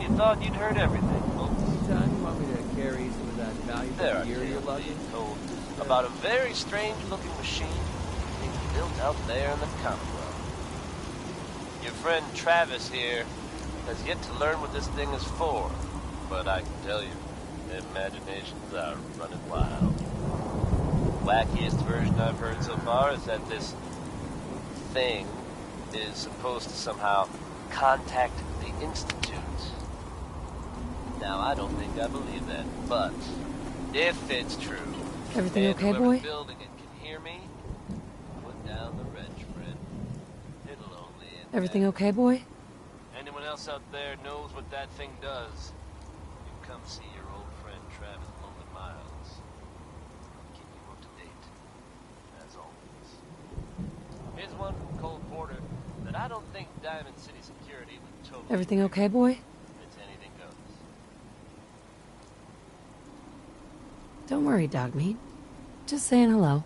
you thought you'd heard everything. Anytime you want me to carry some of that valuable gear you're lugging? Told about a very strange-looking machine being built out there in the Commonwealth. Your friend Travis here has yet to learn what this thing is for, but I can tell you, imaginations are running wild. The wackiest version I've heard so far is that this thing is supposed to somehow contact the Institute. Now, I don't think I believe that, but if it's true, Everything and okay, whoever's boy? building it can hear me, put down the wrench, friend. It'll only end Everything there. okay, boy? Anyone else out there knows what that thing does, you can come see your old friend Travis Logan Miles. Keep you up to date, as always. Here's one from Cole Porter that I don't think Diamond City Security would totally... Everything okay, boy? It's anything goes. Don't worry, Dogmeat. Just saying hello.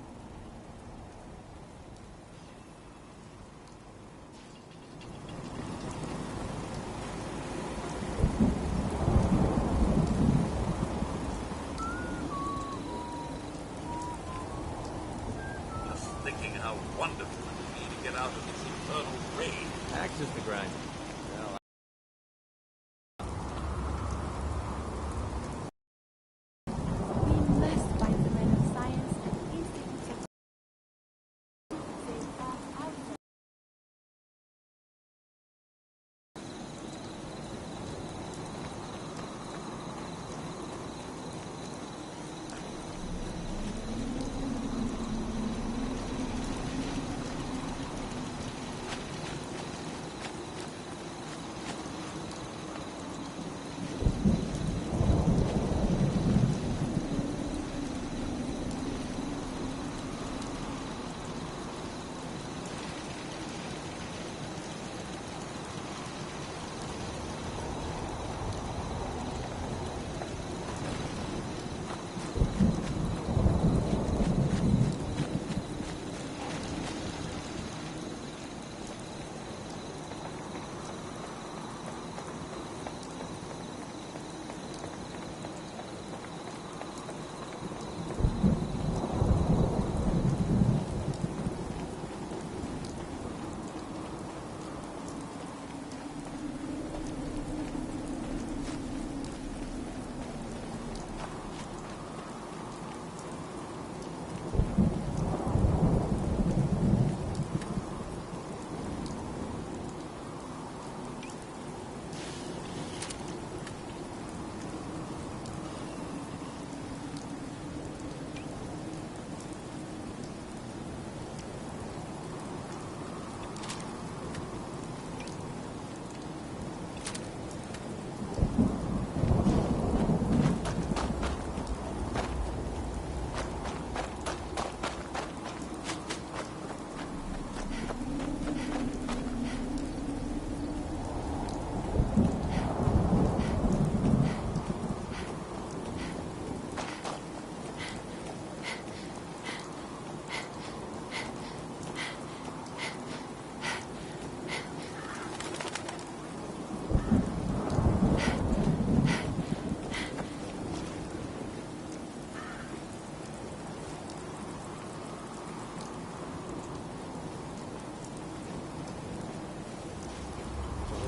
Just thinking how wonderful it would be to get out of this infernal rain. Axis to grind. Well, We must find the men of science and institute of save us out there.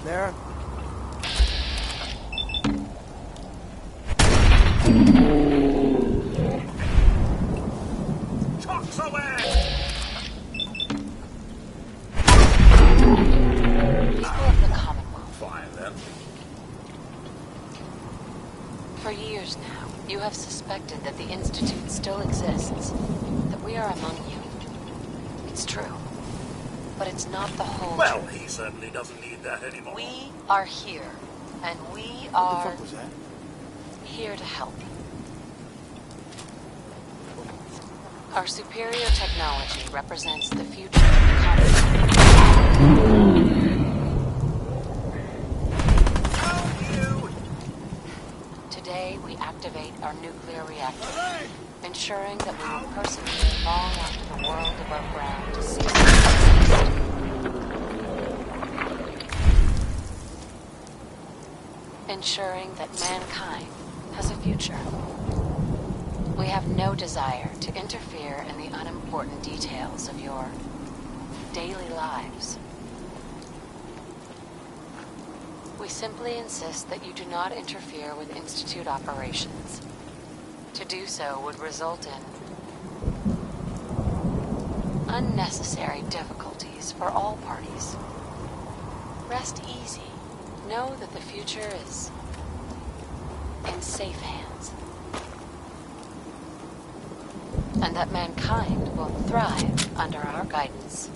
there. Chocks away! People of the Commonwealth, Fine then. for years now, you have suspected that the Institute still exists, that we are among you. It's true. But it's not the whole Well, truth. he certainly doesn't need that anymore. We are here, and we What are the fuck was that? here to help. Our superior technology represents the future of the Commonwealth. Today, we activate our nuclear reactor, ensuring that we will persevere long after the world above ground ceases to exist. In ensuring that mankind has a future. We have no desire to interfere in the unimportant details of your daily lives. We simply insist that you do not interfere with Institute operations. To do so would result in unnecessary difficulties for all parties. Rest easy. Know that the future is in safe hands. And that mankind will thrive under our guidance.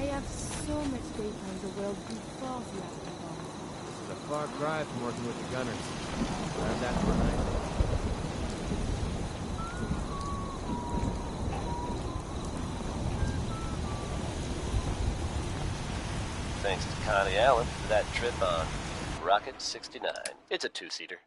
I have so much data in the world before the aftergone. It's a far cry from working with the gunners. Glad that's behind us. Thanks to Connie Allen for that trip on Rocket 69. It's a two-seater.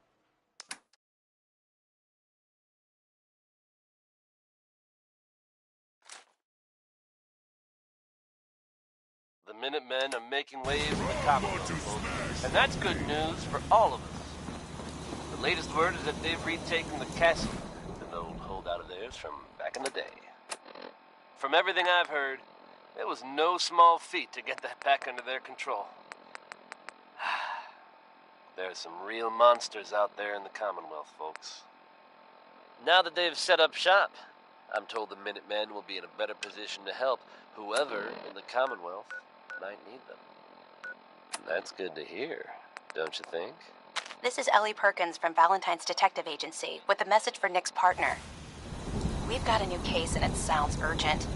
The Minutemen are making waves in the Commonwealth, folks. And that's good news for all of us. The latest word is that they've retaken the castle, an old holdout of theirs from back in the day. From everything I've heard, it was no small feat to get that back under their control. There's some real monsters out there in the Commonwealth, folks. Now that they've set up shop, I'm told the Minutemen will be in a better position to help whoever in the Commonwealth might need them. That's good to hear, don't you think? This is Ellie Perkins from Valentine's Detective Agency with a message for Nick's partner. We've got a new case and it sounds urgent.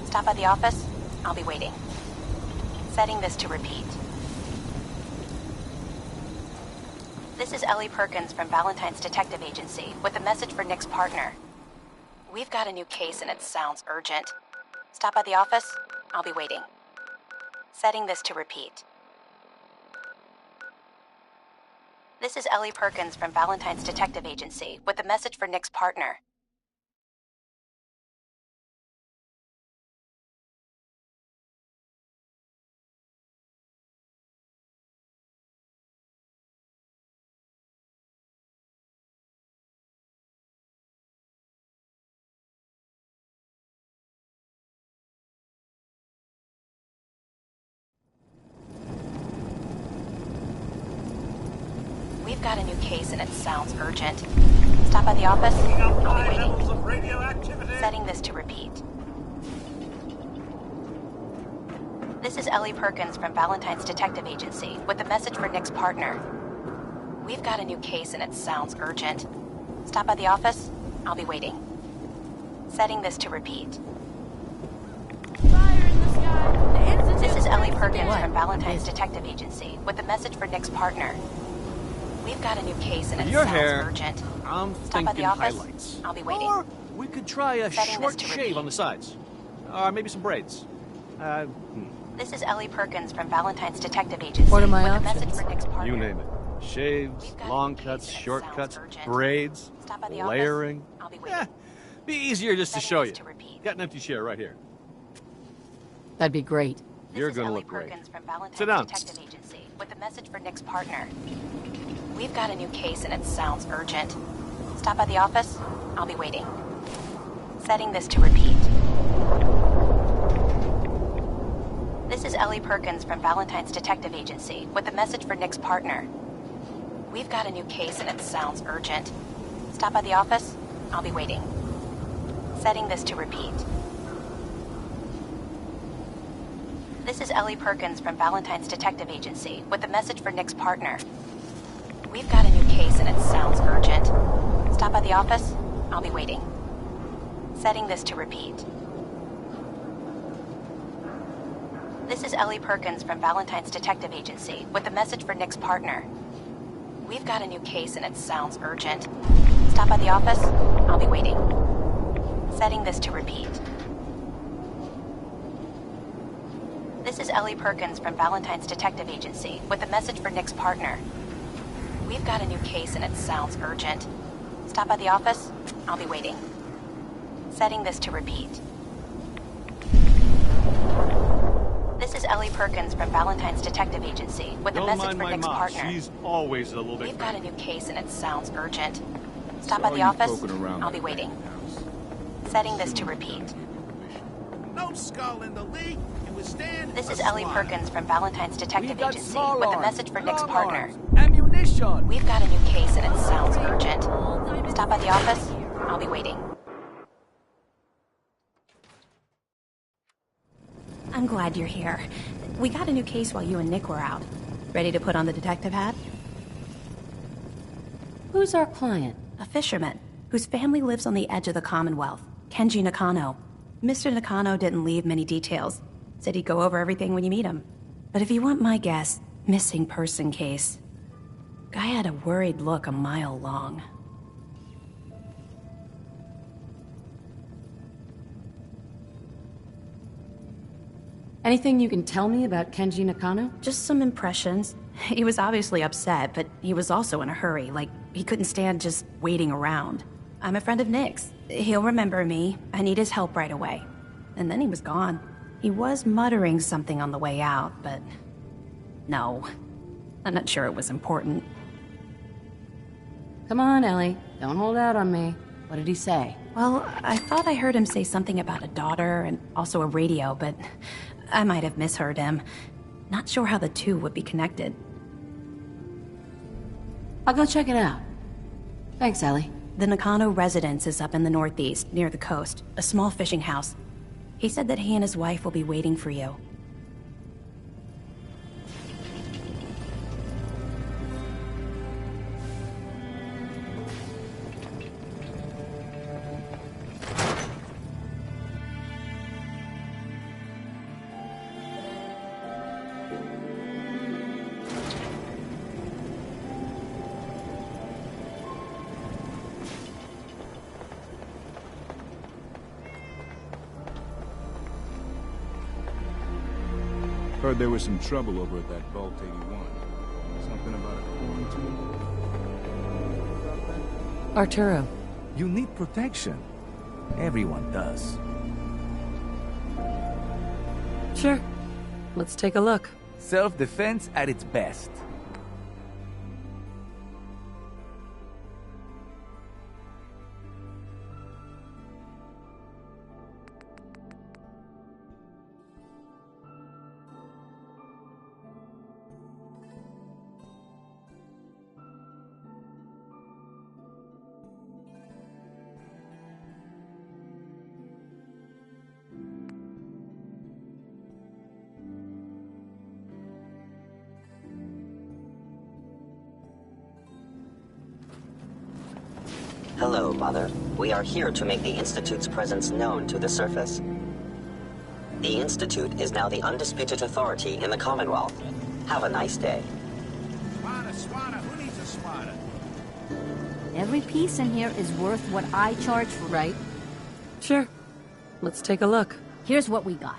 Stop by the office? I'll be waiting. Setting this to repeat. This is Ellie Perkins from Valentine's Detective Agency with a message for Nick's partner. We've got a new case and it sounds urgent. Stop by the office? I'll be waiting. Setting this to repeat. This is Ellie Perkins from Valentine's Detective Agency with a message for Nick's partner. We've got a new case and it sounds urgent. Stop by the office. I'll be waiting. Levels of radioactivity. Setting this to repeat. This is Ellie Perkins from Valentine's Detective Agency with a message for Nick's partner. We've got a new case and it sounds urgent. Stop by the office. I'll be waiting. Setting this to repeat. Fire in the sky. The Institute This is Ellie strikes Perkins again. from Valentine's Detective Agency with a message for Nick's partner. We've got a new case and it Your sounds hair, urgent. I'm Stop by the thinking office. highlights. I'll be waiting. Or we could try a Setting short this to shave repeat. on the sides. Or maybe some braids. This is Ellie Perkins from Valentine's Detective Agency What are my with a options? message for Nick's partner. You name it. Shaves, We've got long a case cuts, and it short sounds cuts, urgent. braids, Stop by the office. layering. I'll be waiting. Yeah, be easier just to Setting show this you. to repeat. Got an empty chair right here. That'd be great. This You're is gonna Ellie look great. Perkins from Valentine's Sit down. Detective Agency with a message for Nick's partner. We've got a new case and it sounds urgent. Stop by the office. I'll be waiting. Setting this to repeat. This is Ellie Perkins from Valentine's Detective Agency with a message for Nick's partner. We've got a new case and it sounds urgent. Stop by the office. I'll be waiting. Setting this to repeat. This is Ellie Perkins from Valentine's Detective Agency with a message for Nick's partner. We've got a new case and it sounds urgent. Stop by the office. I'll be waiting. Setting this to repeat. This is Ellie Perkins from Valentine's Detective Agency with a message for Nick's partner. We've got a new case and it sounds urgent. Stop by the office. I'll be waiting. Setting this to repeat. This is Ellie Perkins from Valentine's Detective Agency with a message for Nick's partner. We've got a new case and it sounds urgent. Stop by the office. I'll be waiting. Setting this to repeat. This is Ellie Perkins from Valentine's Detective Agency with a Don't message mind for my Nick's mom. partner. She's always a little bit We've got a crazy. new case and it sounds urgent. Stop by Saw the you office. poking around I'll be that waiting. house. Setting this to repeat. No skull in the league can withstand. This a is Ellie slaughter. Perkins from Valentine's Detective We've got Agency small with a arms, message for Nick's long partner. arms, ammunition. We've got a new case and it sounds urgent. Stop by the office. I'll be waiting. I'm glad you're here. We got a new case while you and Nick were out. Ready to put on the detective hat? Who's our client? A fisherman whose family lives on the edge of the Commonwealth, Kenji Nakano. Mr. Nakano didn't leave many details. Said he'd go over everything when you meet him. But if you want my guess, missing person case. Guy had a worried look a mile long. Anything you can tell me about Kenji Nakano? Just some impressions. He was obviously upset, but he was also in a hurry, like he couldn't stand just waiting around. I'm a friend of Nick's. He'll remember me. I need his help right away. And then he was gone. He was muttering something on the way out, but... no. I'm not sure it was important. Come on, Ellie. Don't hold out on me. What did he say? Well, I thought I heard him say something about a daughter and also a radio, but I might have misheard him. Not sure how the two would be connected. I'll go check it out. Thanks, Ellie. The Nakano residence is up in the northeast, near the coast. A small fishing house. He said that he and his wife will be waiting for you. Heard there was some trouble over at that Vault 81. Something about a quarantine? Arturo. You need protection. Everyone does. Sure. Let's take a look. Self-defense at its best. Hello, Mother. We are here to make the Institute's presence known to the surface. The Institute is now the undisputed authority in the Commonwealth. Have a nice day. Swanner, who needs a swanner? Every piece in here is worth what I charge for. Right? Sure. Let's take a look. Here's what we got.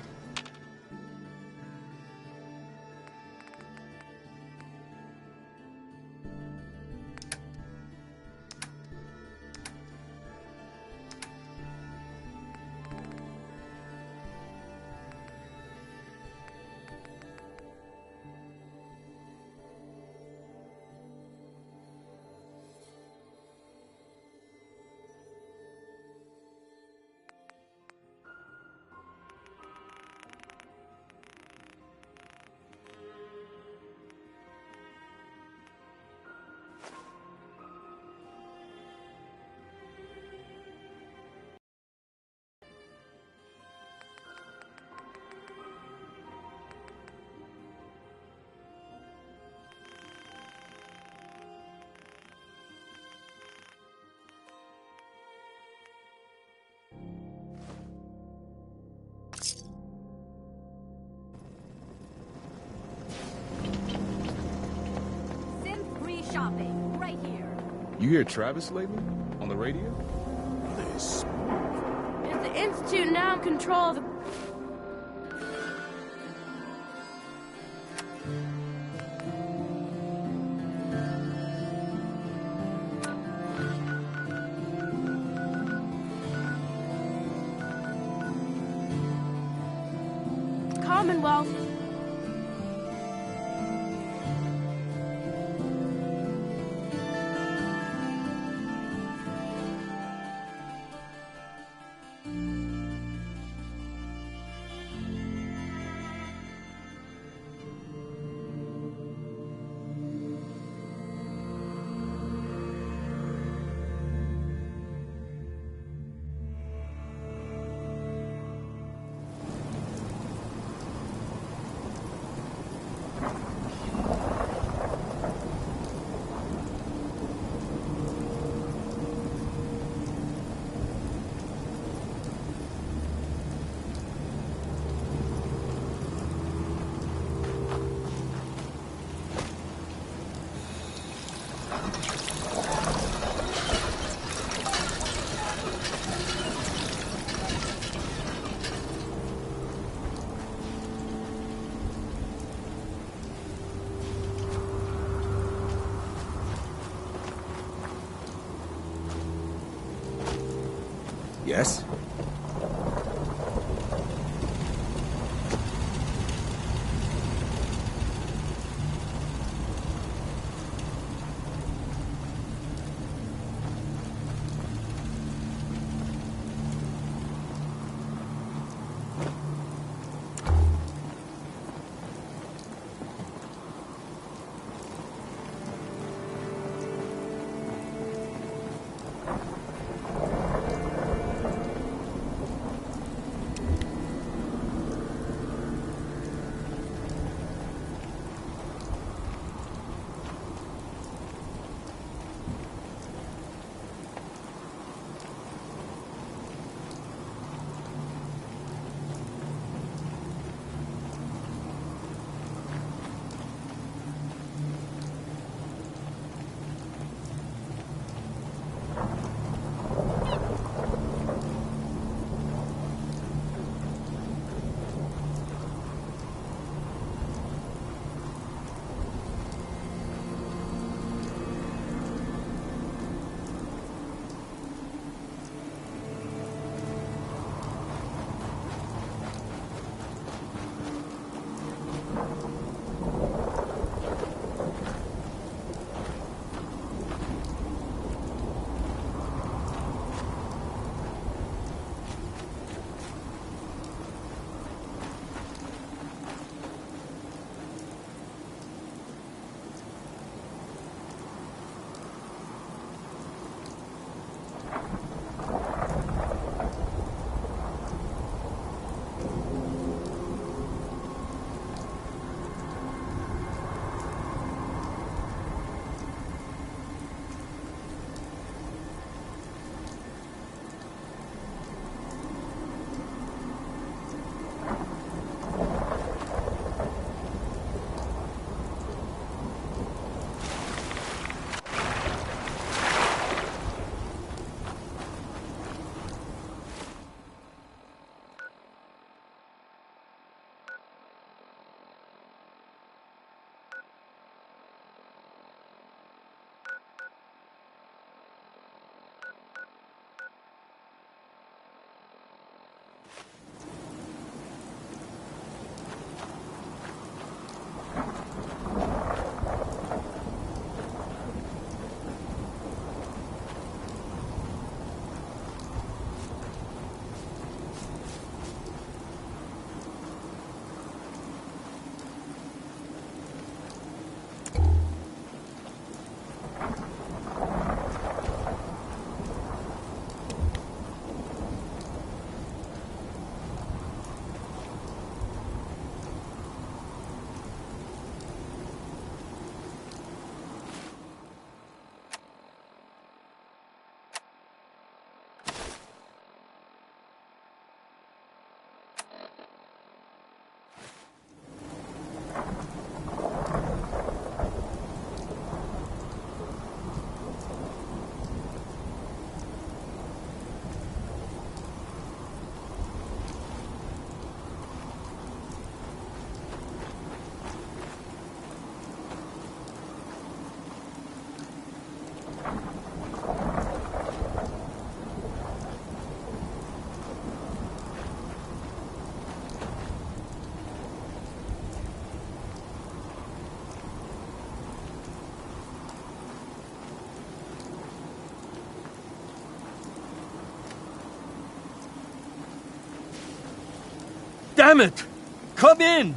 Sim-free shopping, right here. You hear Travis lately? On the radio? Is the Institute now in control of the... Commonwealth? Yes? Damn it! Come in!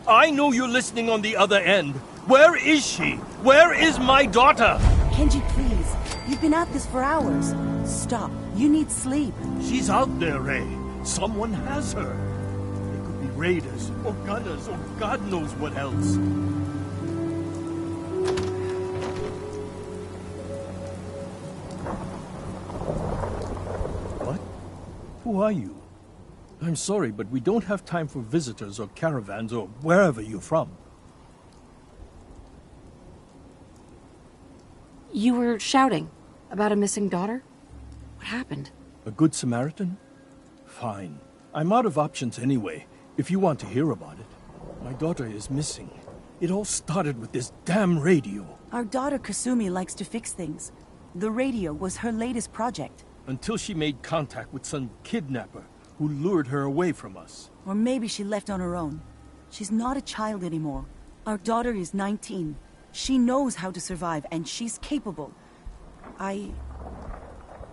I know you're listening on the other end. Where is she? Where is my daughter? Kenji, please. You've been at this for hours. Stop. You need sleep. She's out there, Ray. Someone has her. They could be raiders, or gunners, or God knows what else. What? Who are you? I'm sorry, but we don't have time for visitors or caravans or wherever you're from. You were shouting about a missing daughter? What happened? A good Samaritan? Fine. I'm out of options anyway, if you want to hear about it. My daughter is missing. It all started with this damn radio. Our daughter Kasumi likes to fix things. The radio was her latest project. Until she made contact with some kidnapper who lured her away from us. Or maybe she left on her own. She's not a child anymore. Our daughter is 19. She knows how to survive, and she's capable. I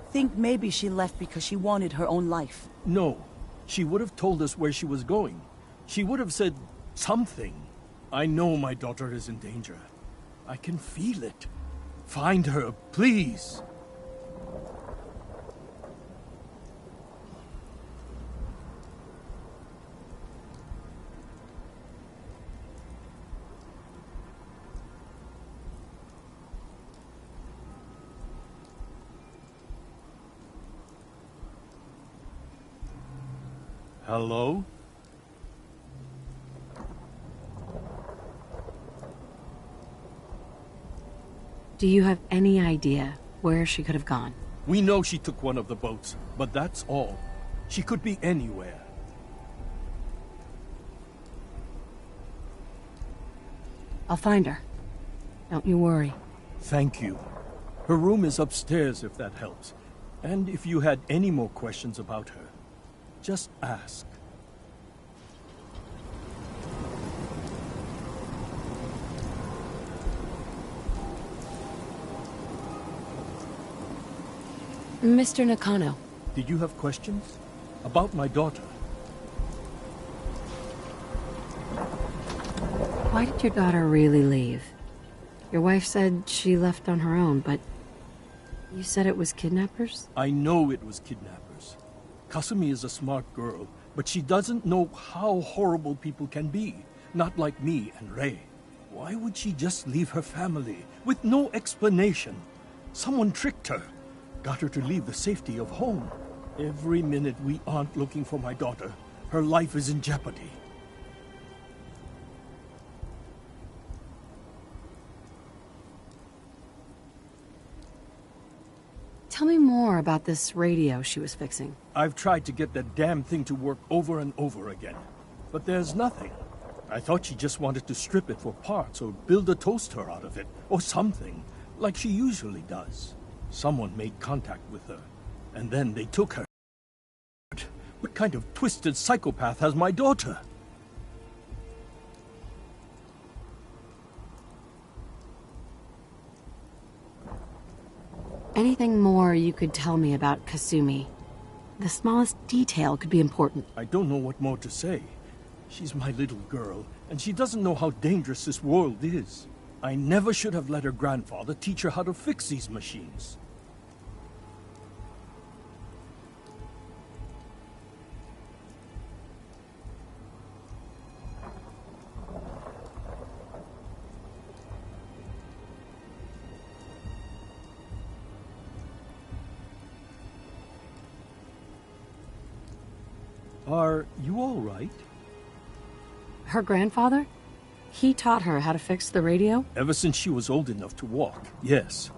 think maybe she left because she wanted her own life. No. She would have told us where she was going. She would have said something. I know my daughter is in danger. I can feel it. Find her, please. Hello? Do you have any idea where she could have gone? We know she took one of the boats, but that's all. She could be anywhere. I'll find her. Don't you worry. Thank you. Her room is upstairs, if that helps. And if you had any more questions about her, just ask. Mr. Nakano. Did you have questions? About my daughter? Why did your daughter really leave? Your wife said she left on her own, but you said it was kidnappers? I know it was kidnappers. Kasumi is a smart girl, but she doesn't know how horrible people can be. Not like me and Ray. Why would she just leave her family with no explanation? Someone tricked her. Got her to leave the safety of home. Every minute we aren't looking for my daughter, her life is in jeopardy. Tell me more about this radio she was fixing. I've tried to get that damn thing to work over and over again, but there's nothing. I thought she just wanted to strip it for parts or build a toaster out of it, or something, like she usually does. Someone made contact with her, and then they took her. What kind of twisted psychopath has my daughter? Anything more you could tell me about Kasumi? The smallest detail could be important. I don't know what more to say. She's my little girl, and she doesn't know how dangerous this world is. I never should have let her grandfather teach her how to fix these machines. Are you all right? Her grandfather? He taught her how to fix the radio? Ever since she was old enough to walk, yes.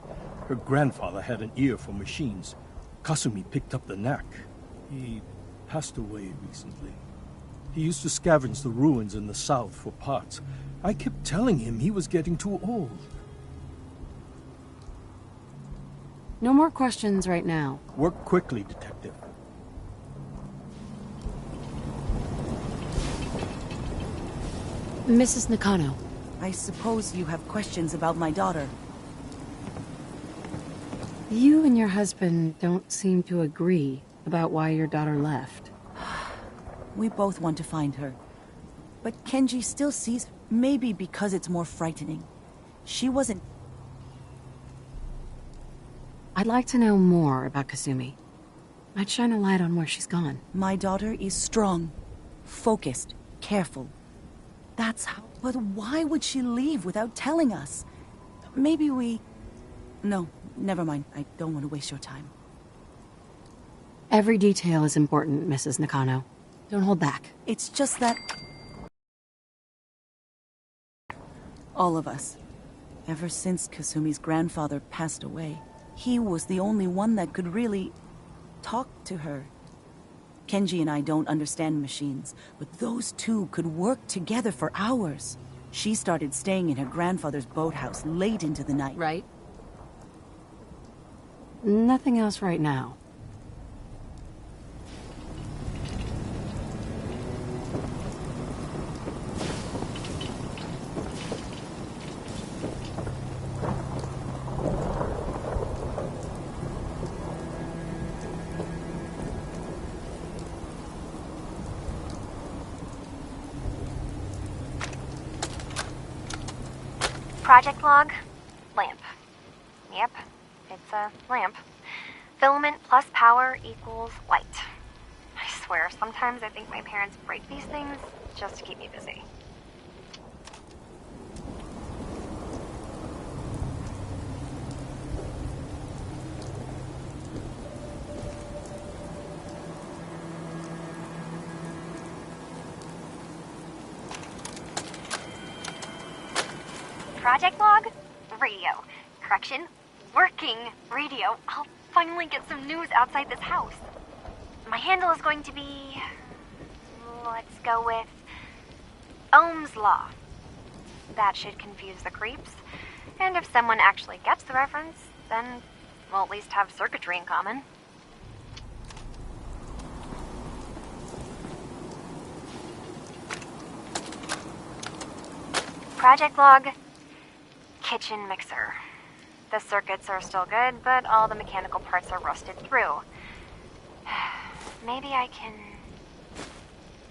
Her grandfather had an ear for machines. Kasumi picked up the knack. He passed away recently. He used to scavenge the ruins in the south for parts. I kept telling him he was getting too old. No more questions right now. Work quickly, Detective. Mrs. Nakano. I suppose you have questions about my daughter. You and your husband don't seem to agree about why your daughter left. We both want to find her. But Kenji still sees, maybe because it's more frightening. She wasn't... I'd like to know more about Kasumi. Might shine a light on where she's gone. My daughter is strong, focused, careful. That's how... But why would she leave without telling us? Maybe we... No, never mind. I don't want to waste your time. Every detail is important, Mrs. Nakano. Don't hold back. It's just that... All of us. Ever since Kasumi's grandfather passed away, he was the only one that could really talk to her. Kenji and I don't understand machines, but those two could work together for hours. She started staying in her grandfather's boathouse late into the night. Right. Nothing else right now. Project log, lamp. Yep, it's a lamp. Filament plus power equals light. I swear, sometimes I think my parents break these things just to keep me busy. Project log, radio. Correction, working radio. I'll finally get some news outside this house. My handle is going to be... let's go with... Ohm's Law. That should confuse the creeps. And if someone actually gets the reference, then we'll at least have circuitry in common. Project log, kitchen mixer. The circuits are still good, but all the mechanical parts are rusted through. Maybe I can...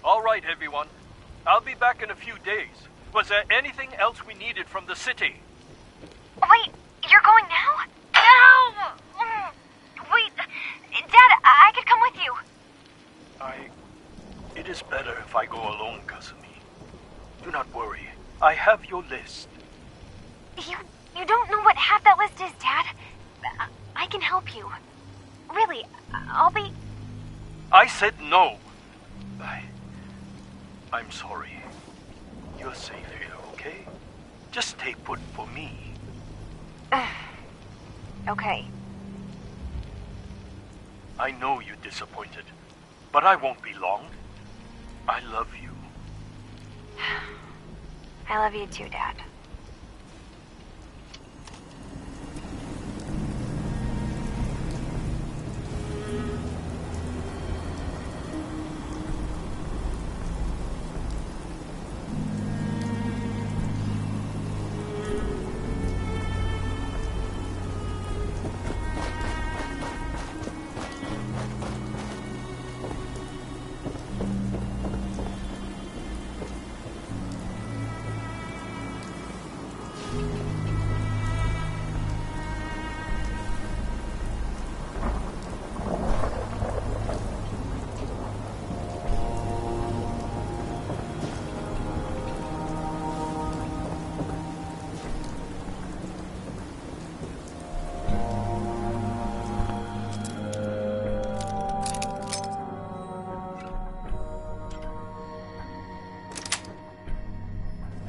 All right, everyone. I'll be back in a few days. Was there anything else we needed from the city? Wait, you're going now? No! Wait, Dad, I could come with you. It is better if I go alone, Kasumi. Do not worry. I have your list. You don't know what half that list is, Dad. I can help you. Really, I'll be... I said no. I'm sorry. You're safe here, okay? Just stay put for me. Okay. I know you're disappointed, but I won't be long. I love you. I love you too, Dad.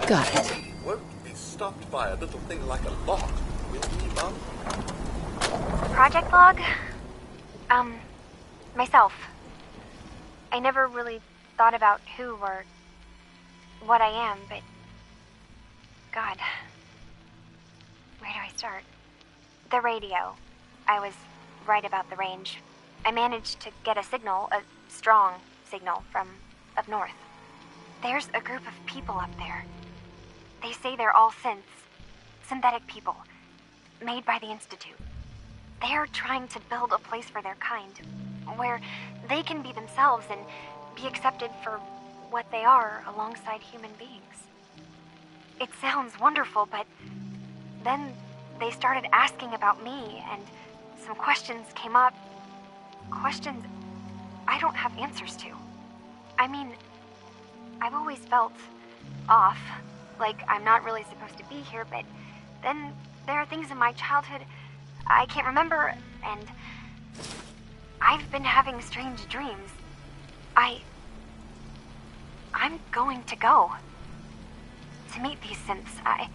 Got it. Won't be stopped by a little thing like a lock, will we, Mum? Project log? Myself. I never really thought about who or what I am, but... God. Where do I start? The radio. I was right about the range. I managed to get a signal, a strong signal, from up north. There's a group of people up there. They say they're all synthetic people, made by the Institute. They're trying to build a place for their kind, where they can be themselves and be accepted for what they are alongside human beings. It sounds wonderful, but then they started asking about me, and some questions came up. Questions I don't have answers to. I mean, I've always felt off, like I'm not really supposed to be here, but then there are things in my childhood I can't remember, and I've been having strange dreams. I'm going to go to meet these synths. I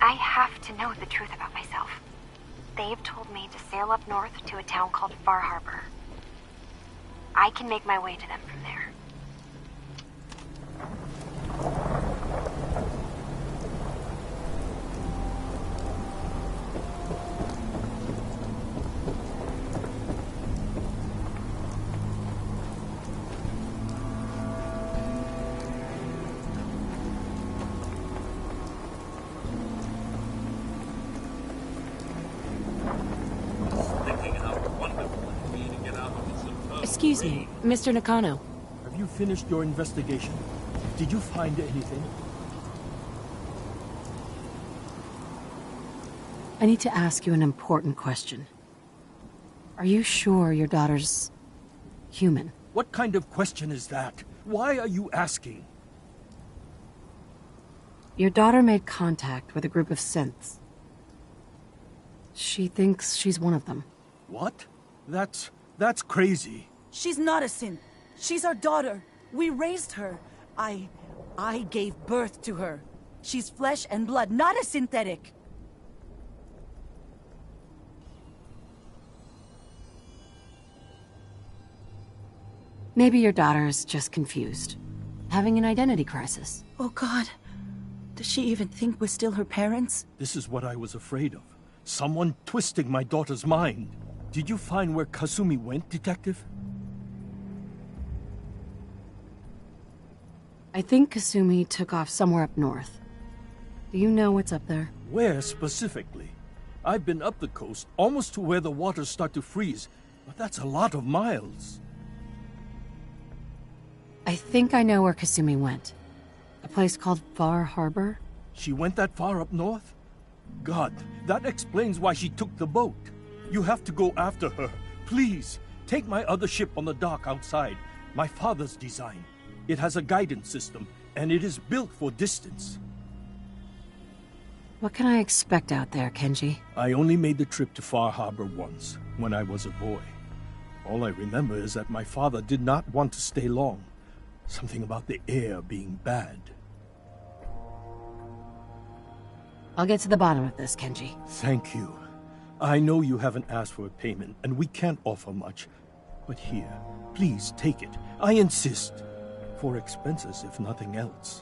have to know the truth about myself. They've told me to sail up north to a town called Far Harbor. I can make my way to them from there. Excuse me, Mr. Nakano. Have you finished your investigation? Did you find anything? I need to ask you an important question. Are you sure your daughter's human? What kind of question is that? Why are you asking? Your daughter made contact with a group of synths. She thinks she's one of them. What? That's crazy. She's not a synth. She's our daughter. We raised her. I gave birth to her. She's flesh and blood, not a synthetic. Maybe your daughter is just confused. Having an identity crisis. Oh God. Does she even think we're still her parents? This is what I was afraid of. Someone twisting my daughter's mind. Did you find where Kasumi went, Detective? I think Kasumi took off somewhere up north. Do you know what's up there? Where specifically? I've been up the coast, almost to where the waters start to freeze, but that's a lot of miles. I think I know where Kasumi went. A place called Far Harbor? She went that far up north? God, that explains why she took the boat. You have to go after her. Please, take my other ship on the dock outside. My father's design. It has a guidance system, and it is built for distance. What can I expect out there, Kenji? I only made the trip to Far Harbor once, when I was a boy. All I remember is that my father did not want to stay long. Something about the air being bad. I'll get to the bottom of this, Kenji. Thank you. I know you haven't asked for a payment, and we can't offer much. But here, please take it. I insist. For expenses, if nothing else.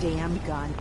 damned gun.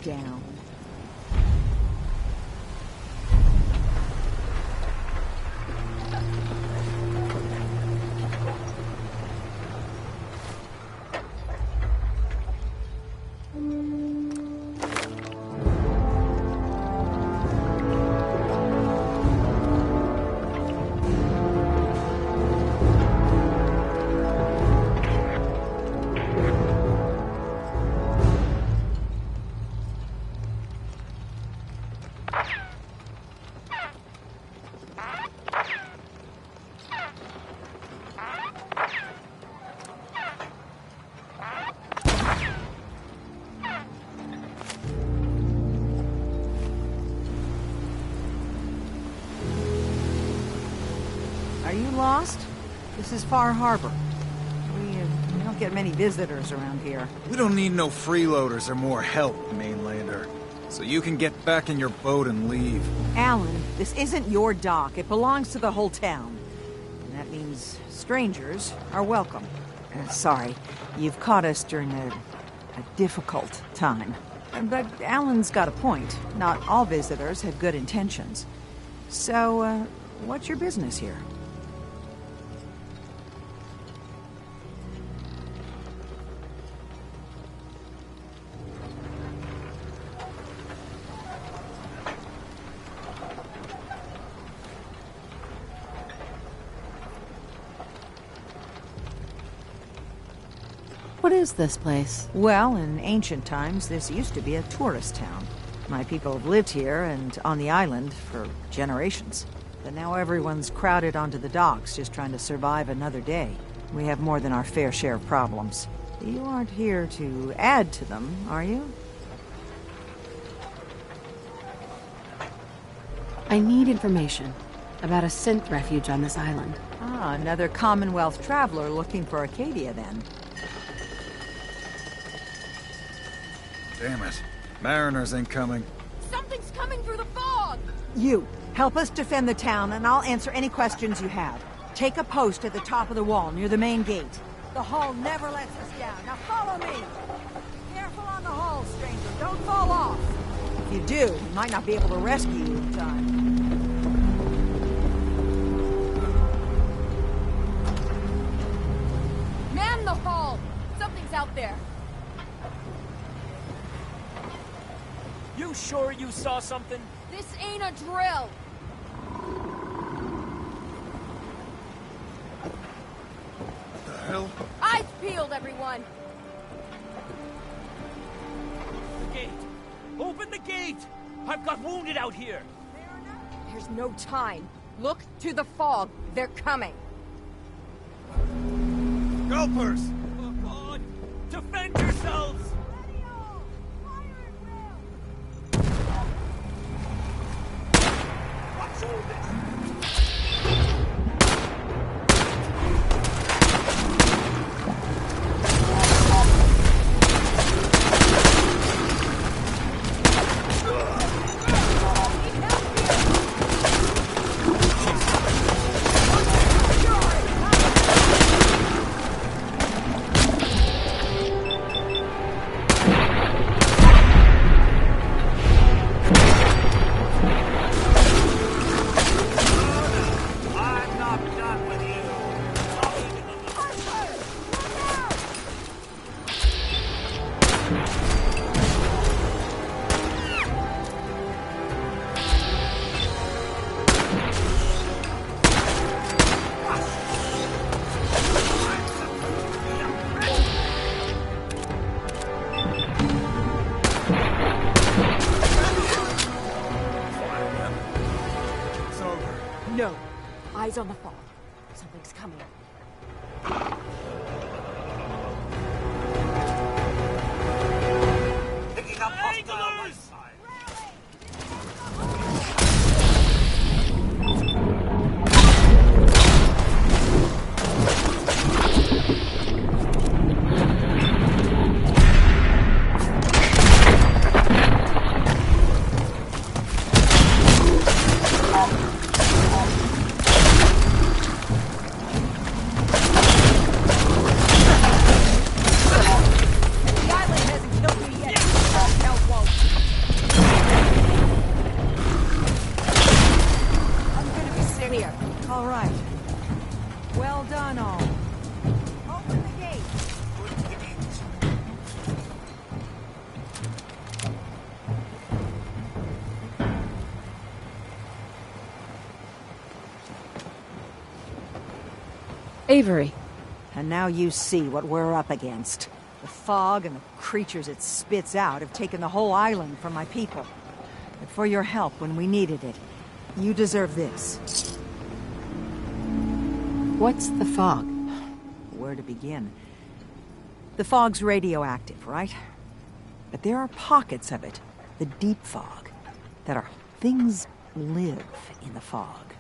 Down. Are you lost? This is Far Harbor. We don't get many visitors around here. We don't need no freeloaders or more help, mainlander. So you can get back in your boat and leave. Alan, this isn't your dock. It belongs to the whole town. And that means strangers are welcome. Sorry, you've caught us during a difficult time. But Alan's got a point. Not all visitors have good intentions. So, what's your business here? What is this place? Well, in ancient times, this used to be a tourist town. My people have lived here and on the island for generations. But now everyone's crowded onto the docks, just trying to survive another day. We have more than our fair share of problems. You aren't here to add to them, are you? I need information about a synth refuge on this island. Ah, another Commonwealth traveler looking for Acadia, then. Damn it. Mariners ain't coming. Something's coming through the fog! You, help us defend the town, and I'll answer any questions you have. Take a post at the top of the wall, near the main gate. The hall never lets us down. Now follow me! Careful on the hall, stranger. Don't fall off. If you do, we might not be able to rescue you in time. Man the hall! Something's out there. You sure you saw something? This ain't a drill! What the hell? Eyes peeled, everyone! The gate! Open the gate! I've got wounded out here! There's no time. Look to the fog. They're coming. Gulpers! Oh, God! Defend yourselves! Watch all this! No. Eyes on the fog. Something's coming. Picking up hostile right side. All right. Well done, all. Open the gate. Avery. And now you see what we're up against. The fog and the creatures it spits out have taken the whole island from my people. But for your help when we needed it, you deserve this. What's the fog? Where to begin? The fog's radioactive, right? But there are pockets of it, the deep fog, that are things live in the fog.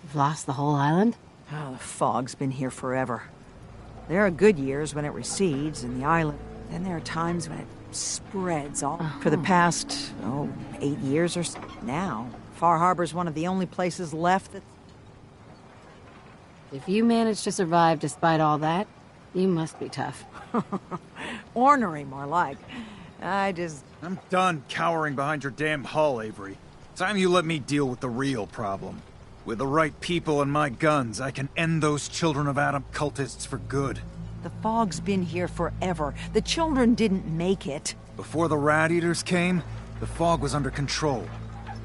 You've lost the whole island? Oh, the fog's been here forever. There are good years when it recedes in the island. Then there are times when it spreads all... For the past, 8 years or so now, Far Harbor's one of the only places left that... If you managed to survive despite all that, you must be tough. Ornery, more like. I'm done cowering behind your damn hull, Avery. Time you let me deal with the real problem. With the right people and my guns, I can end those Children of Adam cultists for good. The fog's been here forever. The children didn't make it. Before the Rat Eaters came, the fog was under control.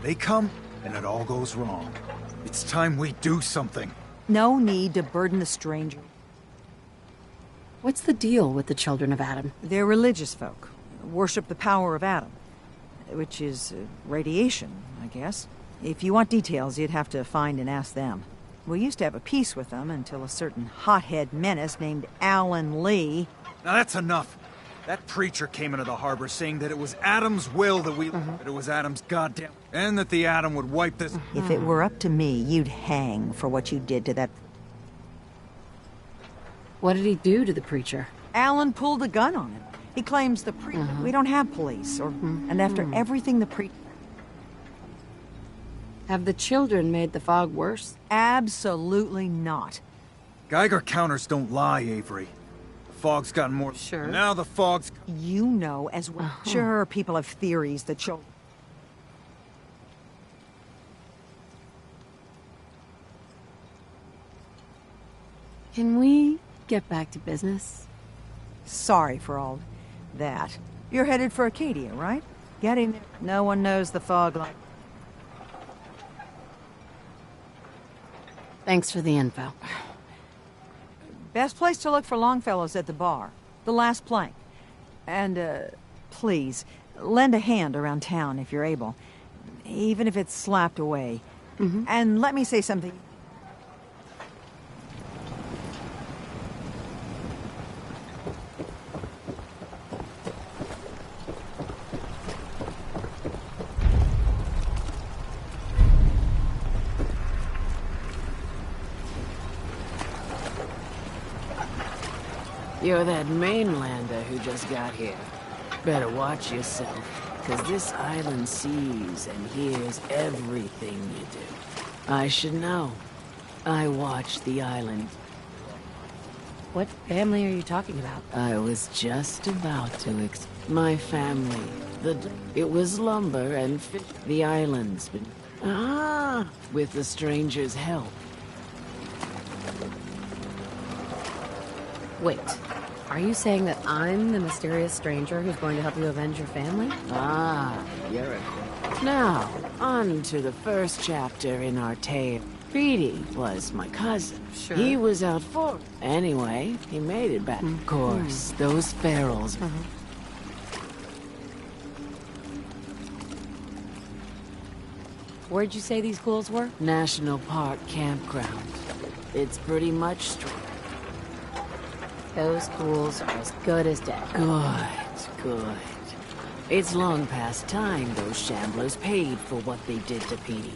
They come, and it all goes wrong. It's time we do something. No need to burden the stranger. What's the deal with the Children of Adam? They're religious folk. Worship the power of Adam. Which is radiation, I guess. If you want details, you'd have to find and ask them. We used to have a peace with them until a certain hothead menace named Alan Lee... Now that's enough. That preacher came into the harbor saying that it was Adam's will that that it was Adam's goddamn... And that the Adam would wipe this... If it were up to me, you'd hang for what you did to that... What did he do to the preacher? Alan pulled a gun on him. He claims we don't have police, and after everything the Have the children made the fog worse? Absolutely not. Geiger counters don't lie, Avery. Fog's gotten more... Sure. Now the fog's... You know as well. Sure, people have theories that show... Can we get back to business? Sorry for all that. You're headed for Acadia, right? Getting there. No one knows the fog like... Thanks for the info. Best place to look for Longfellow's at the bar. The last plank. And, please, lend a hand around town if you're able. Even if it's slapped away. And let me say something. You're that mainlander who just got here. Better watch yourself, because this island sees and hears everything you do. I should know. I watch the island. What family are you talking about? I was just about to my family. It was lumber and fish. The island's been... with the stranger's help. Wait, are you saying that I'm the mysterious stranger who's going to help you avenge your family? You're a... Now, on to the first chapter in our tale. Petey was my cousin. Sure. He was out for... Anyway, he made it back. Of course, those ferals... Where'd you say these ghouls were? National Park Campground. It's pretty much Those ghouls are as good as dead. Good. It's long past time those shamblers paid for what they did to Petey.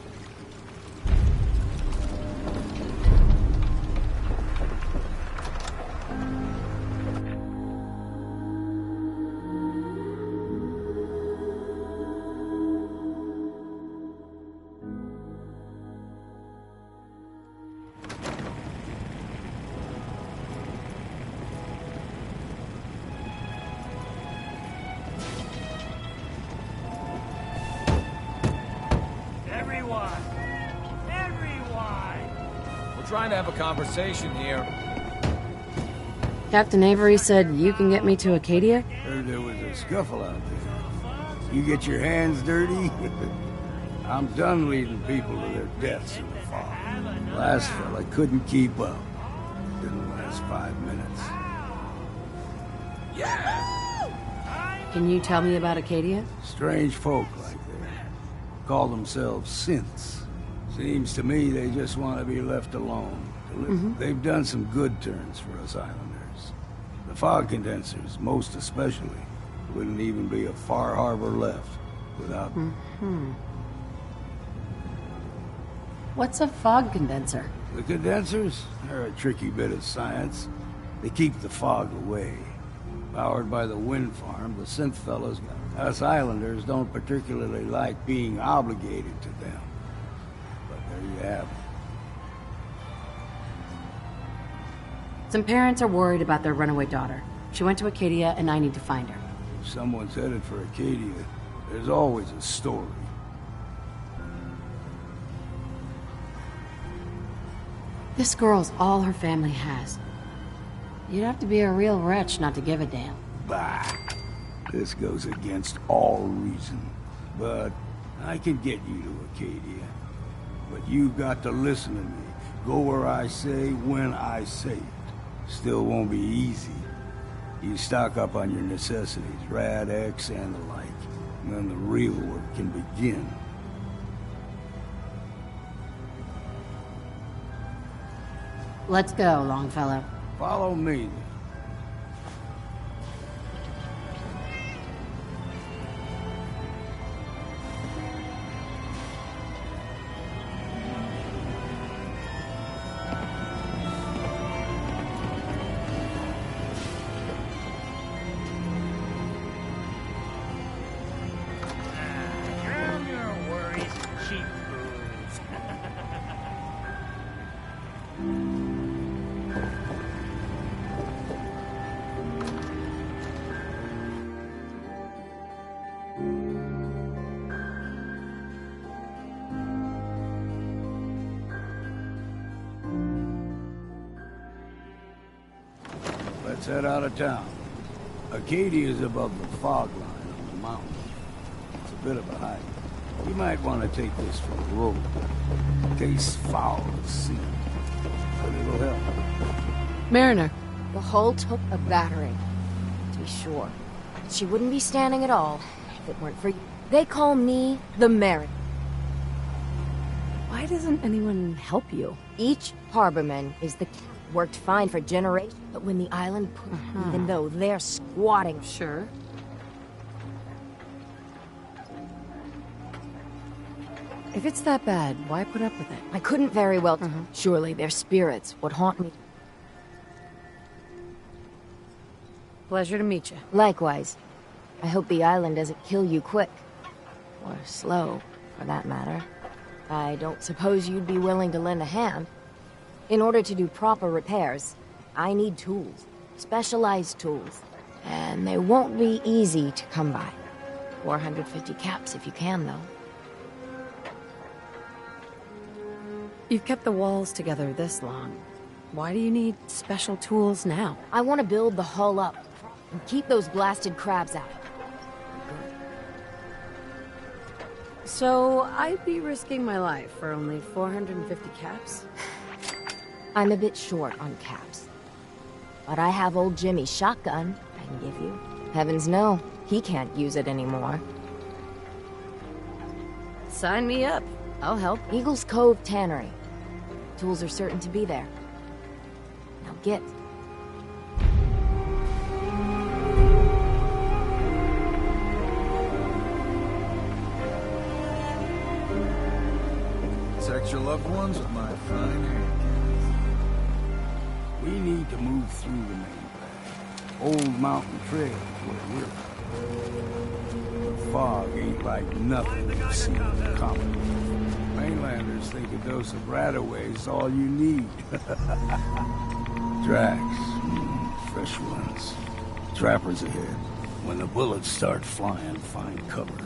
Trying to have a conversation here. Captain Avery said you can get me to Acadia? Heard there was a scuffle out there. You get your hands dirty? I'm done leading people to their deaths in the fog. Last fella couldn't keep up. Didn't last 5 minutes. Can you tell me about Acadia? Strange folk like that. Call themselves synths. Seems to me they just want to be left alone. They've done some good turns for us islanders. The fog condensers, most especially, wouldn't even be a Far Harbor left without... What's a fog condenser? The condensers are a tricky bit of science. They keep the fog away. Powered by the wind farm, the synth fellas, us islanders don't particularly like being obligated to them. You have. Some parents are worried about their runaway daughter. She went to Acadia, and I need to find her. If someone's headed for Acadia, there's always a story. This girl's all her family has. You'd have to be a real wretch not to give a damn. Bah! This goes against all reason. But I can get you to Acadia. But you've got to listen to me. Go where I say, when I say it. Still won't be easy. You stock up on your necessities, Rad-X and the like. And then the real work can begin. Let's go, Longfellow. Follow me. Let's head out of town. Acadia is above the fog line on the mountain. It's a bit of a hike. You might want to take this for the road. Tastes foul to see, but it'll help. Mariner. The hull took a battering, to be sure. She wouldn't be standing at all if it weren't for you. They call me the Mariner. Why doesn't anyone help you? Each harborman is the captain. Worked fine for generations, but when the island put, even though they're squatting. Sure. If it's that bad, why put up with it? I couldn't very well. Surely their spirits would haunt me. Pleasure to meet you. Likewise. I hope the island doesn't kill you quick. Or slow, for that matter. I don't suppose you'd be willing to lend a hand. In order to do proper repairs, I need tools. Specialized tools. And they won't be easy to come by. 450 caps if you can, though. You've kept the walls together this long. Why do you need special tools now? I want to build the hull up and keep those blasted crabs out. So I'd be risking my life for only 450 caps? I'm a bit short on caps. But I have old Jimmy's shotgun I can give you. Heavens no, he can't use it anymore. Sign me up. I'll help. Eagles Cove Tannery. Tools are certain to be there. Now get. Protect your loved ones with my fine hand. We need to move through the main path. Old Mountain Trail is where we're. The fog ain't like nothing we've seen in the Commonwealth. Mainlanders think a dose of Radaway is all you need. Drags, fresh ones. Trappers ahead. When the bullets start flying, find cover.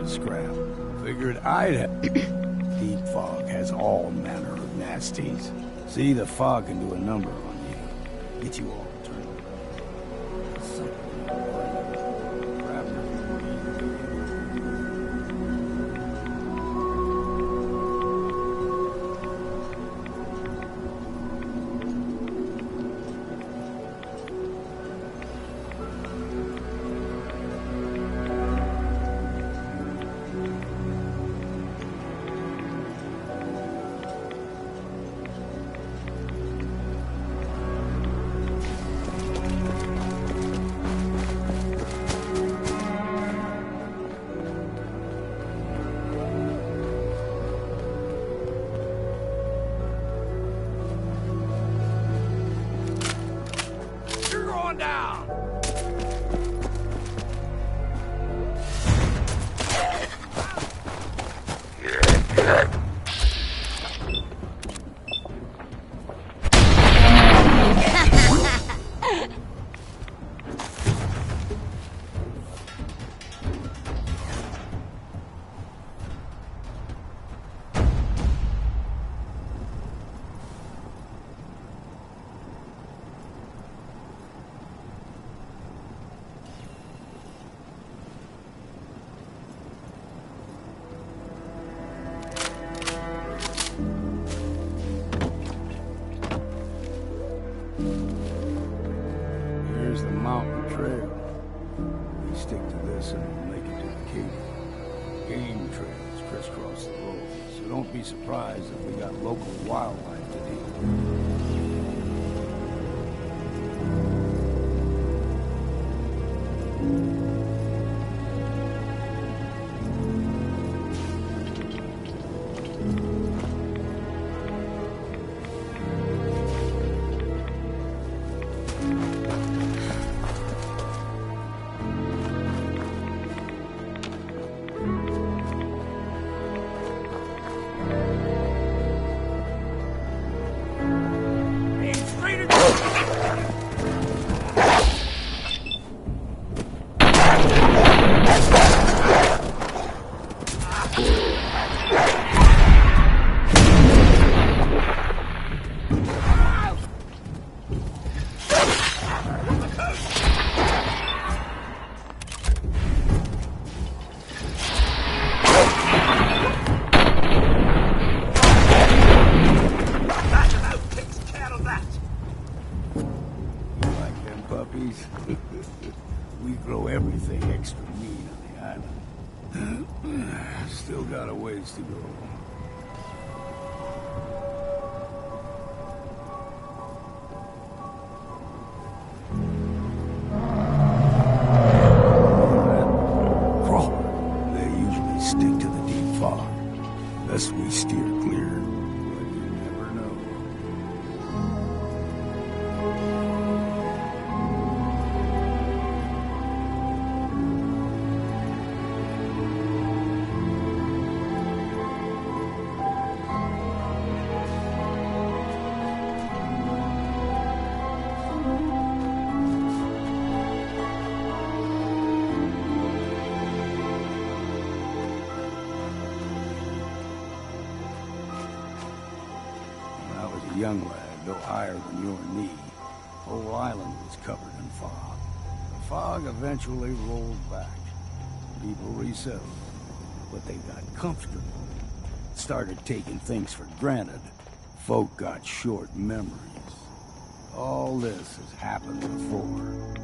the scrap. Figured I'd have... Deep fog has all manner of nasties. See, the fog can do a number on you. Get you all turned You're going down! Here's the mountain trail. We stick to this and we'll make it to Acadia. Game trails crisscross the road, so don't be surprised if we got local wildlife to deal with. We grow everything extra mean on the island. Still got a ways to go. Crawler, they usually stick to the deep fog. Unless we steer clear. But you never know. Young lad, no higher than your knee. Whole island was covered in fog. The fog eventually rolled back. People resettled, but they got comfortable. Started taking things for granted. Folk got short memories. All this has happened before.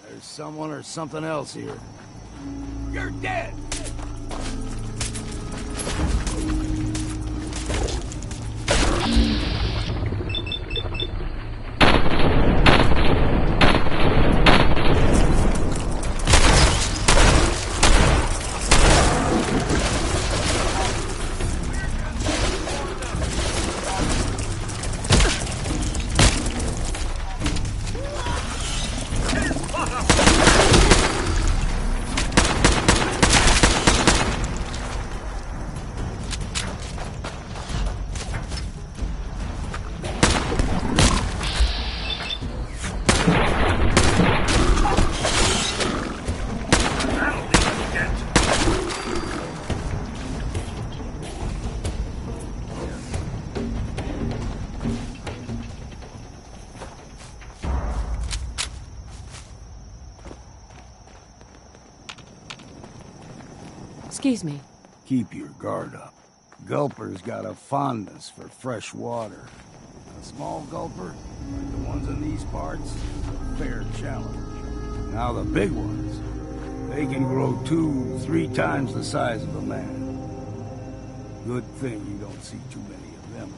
There's someone or something else here. You're dead! Excuse me. Keep your guard up. Gulper's got a fondness for fresh water. A small gulper, like the ones in these parts, is a fair challenge. Now the big ones, they can grow 2-3 times the size of a man. Good thing you don't see too many of them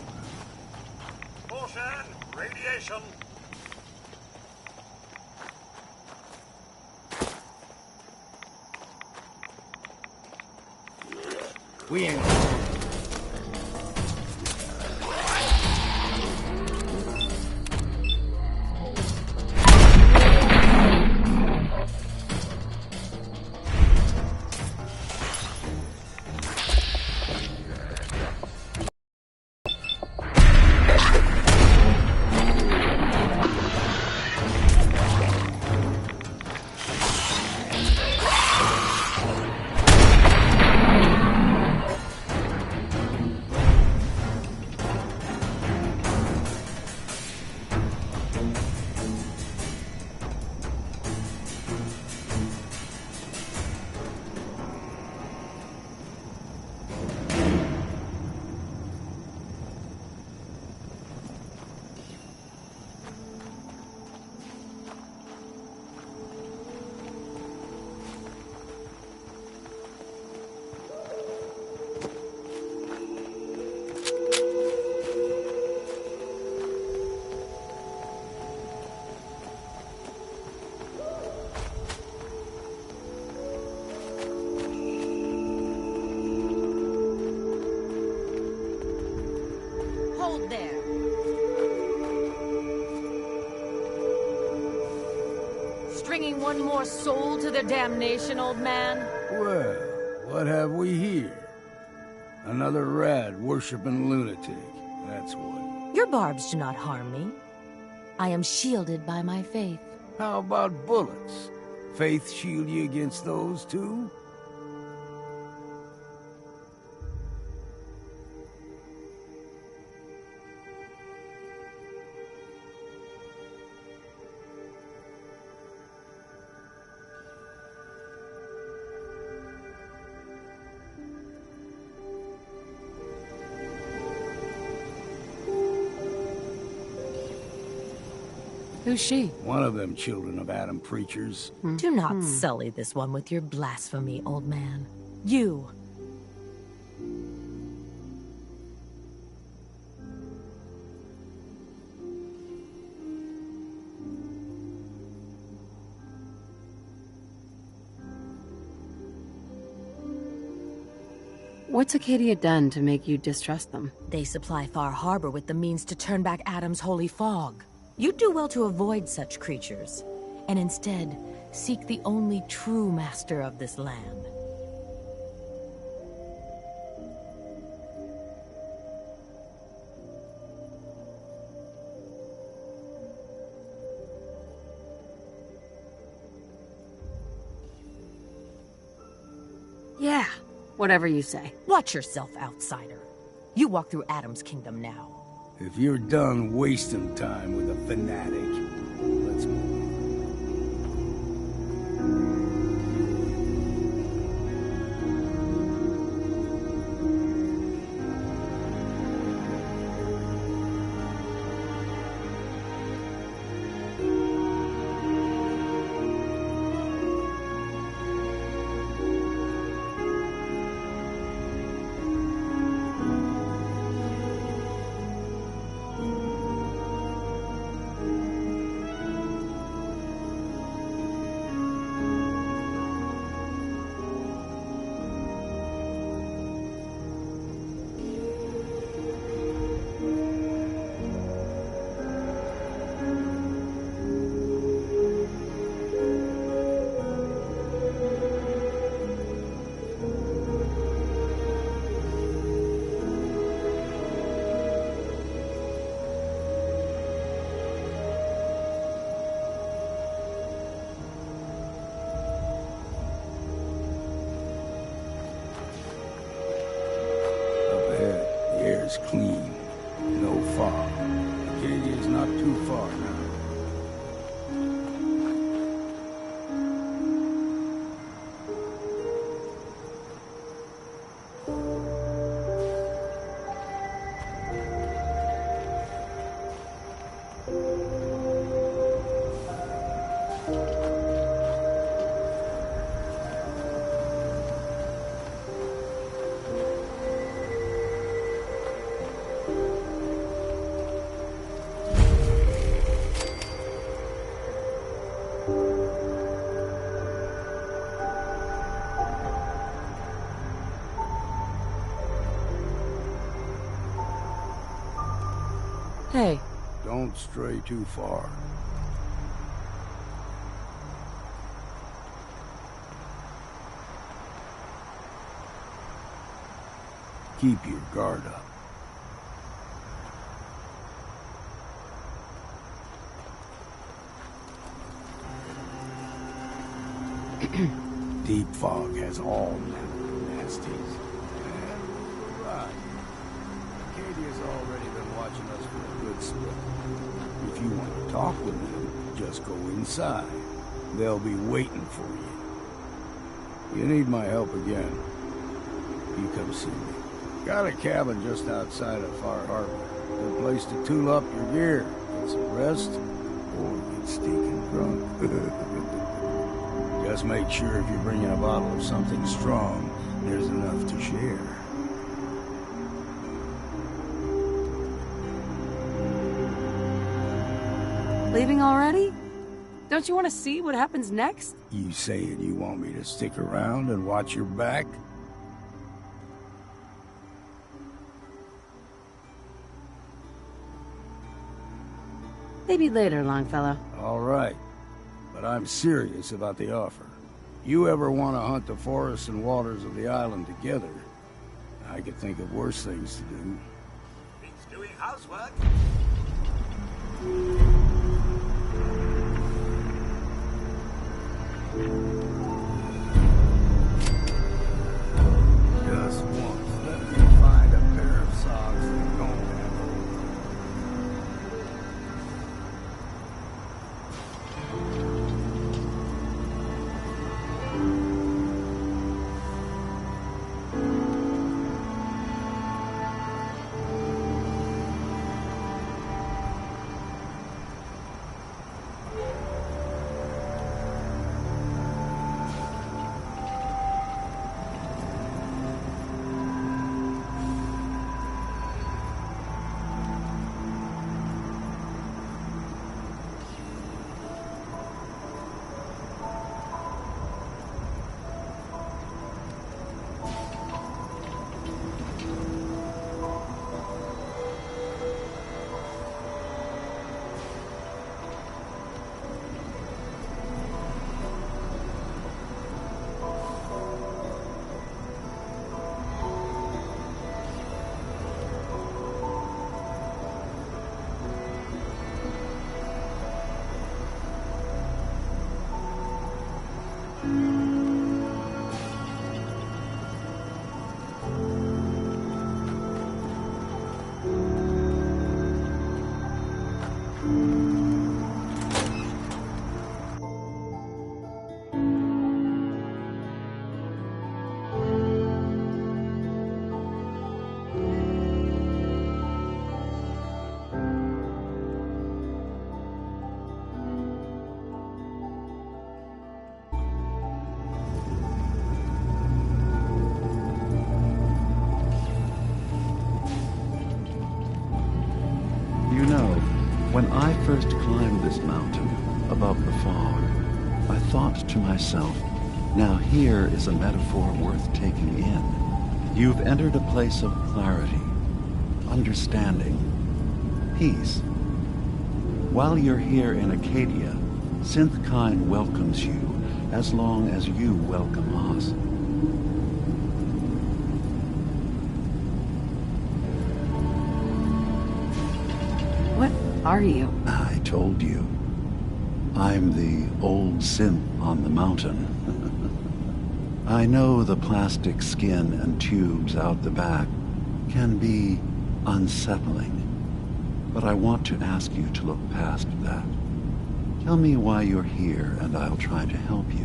around. Bullshit! Radiation! We ain't... Stringing one more soul to their damnation, old man? Well, what have we here? Another rad-worshipping lunatic, that's what. Your barbs do not harm me. I am shielded by my faith. How about bullets? Faith shield you against those, too? Who's she? One of them children of Adam preachers. Do not sully this one with your blasphemy, old man. You. What's Acadia done to make you distrust them? They supply Far Harbor with the means to turn back Adam's holy fog. You'd do well to avoid such creatures, and instead seek the only true master of this land. Yeah, whatever you say. Watch yourself, outsider. You walk through Adam's kingdom now. If you're done wasting time with a fanatic, let's move. Clean. No fog. Acadia's not too far now. Hey. Don't stray too far. Keep your guard up. Deep fog has all manner of nasties. Right. Acadia's already been watching us for a good spell. If you want to talk with them, just go inside. They'll be waiting for you. You need my help again, you come see me. Got a cabin just outside of Far Harbor. Good place to tool up your gear, get some rest, or get stinking drunk. Just make sure if you're bringing a bottle of something strong, there's enough to share. Leaving already? Don't you want to see what happens next? You saying you want me to stick around and watch your back? Maybe later, Longfellow. All right. But I'm serious about the offer. You ever want to hunt the forests and waters of the island together, I could think of worse things to do. He's doing housework. Just once, let me find a pair of socks that don't have When I first climbed this mountain above the fog, I thought to myself, now here is a metaphor worth taking in. You've entered a place of clarity, understanding, peace. While you're here in Acadia, Synthkind welcomes you as long as you welcome us. What are you? I told you. I'm the old synth on the mountain. I know the plastic skin and tubes out the back can be unsettling, but I want to ask you to look past that. Tell me why you're here, and I'll try to help you.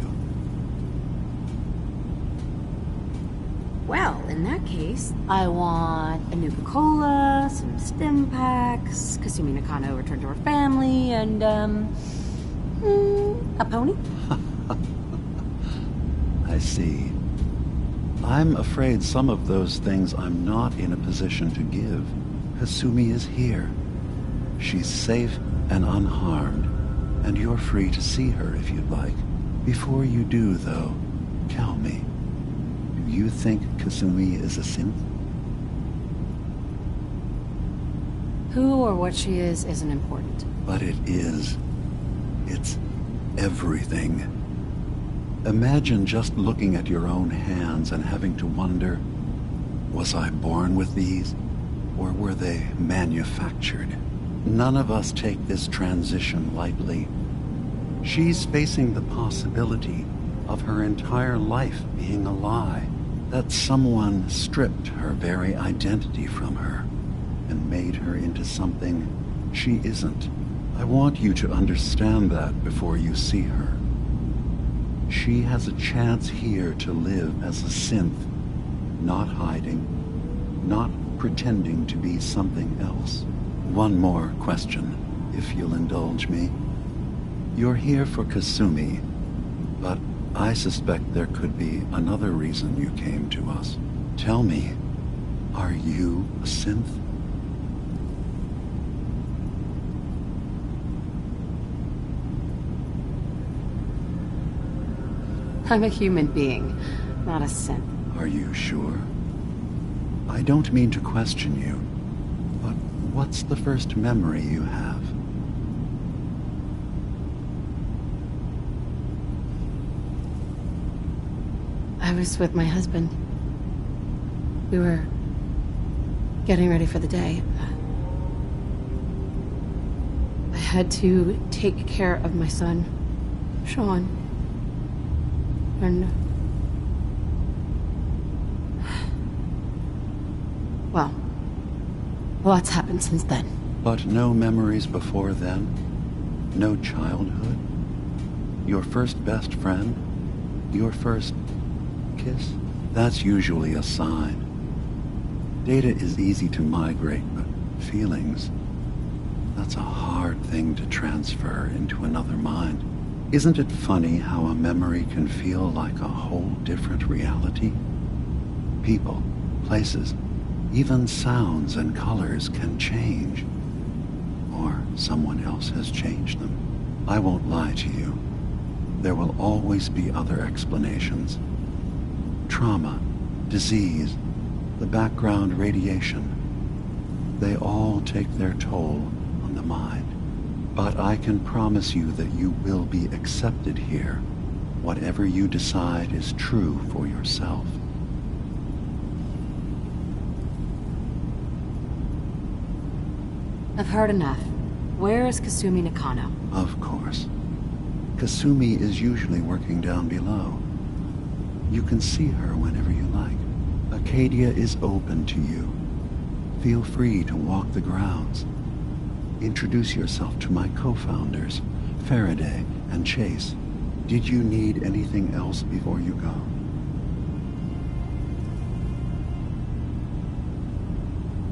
Well, in that case, I want a Nuka-Cola, some stim packs, Kasumi Nakano returned to her family, and, a pony? I see. I'm afraid some of those things I'm not in a position to give. Kasumi is here. She's safe and unharmed, and you're free to see her if you'd like. Before you do, though, tell me, do you think Kasumi is a synth? Who or what she is isn't important. But it is. It's everything. Imagine just looking at your own hands and having to wonder, was I born with these, or were they manufactured? None of us take this transition lightly. She's facing the possibility of her entire life being a lie, that someone stripped her very identity from her and made her into something she isn't. I want you to understand that before you see her. She has a chance here to live as a synth, not hiding, not pretending to be something else. One more question, if you'll indulge me. You're here for Kasumi, but I suspect there could be another reason you came to us. Tell me, are you a synth? I'm a human being, not a synth. Are you sure? I don't mean to question you, but what's the first memory you have? I was with my husband. We were getting ready for the day. I had to take care of my son, Sean. And well, lots happened since then. But no memories before then? No childhood? Your first best friend? Your first kiss? That's usually a sign. Data is easy to migrate, but feelings, that's a hard thing to transfer into another mind. Isn't it funny how a memory can feel like a whole different reality? People, places, even sounds and colors can change. Or someone else has changed them. I won't lie to you. There will always be other explanations. Trauma, disease, the background radiation. They all take their toll on the mind. But I can promise you that you will be accepted here, whatever you decide is true for yourself. I've heard enough. Where is Kasumi Nakano? Of course. Kasumi is usually working down below. You can see her whenever you like. Acadia is open to you. Feel free to walk the grounds. Introduce yourself to my co-founders, Faraday and Chase. Did you need anything else before you go?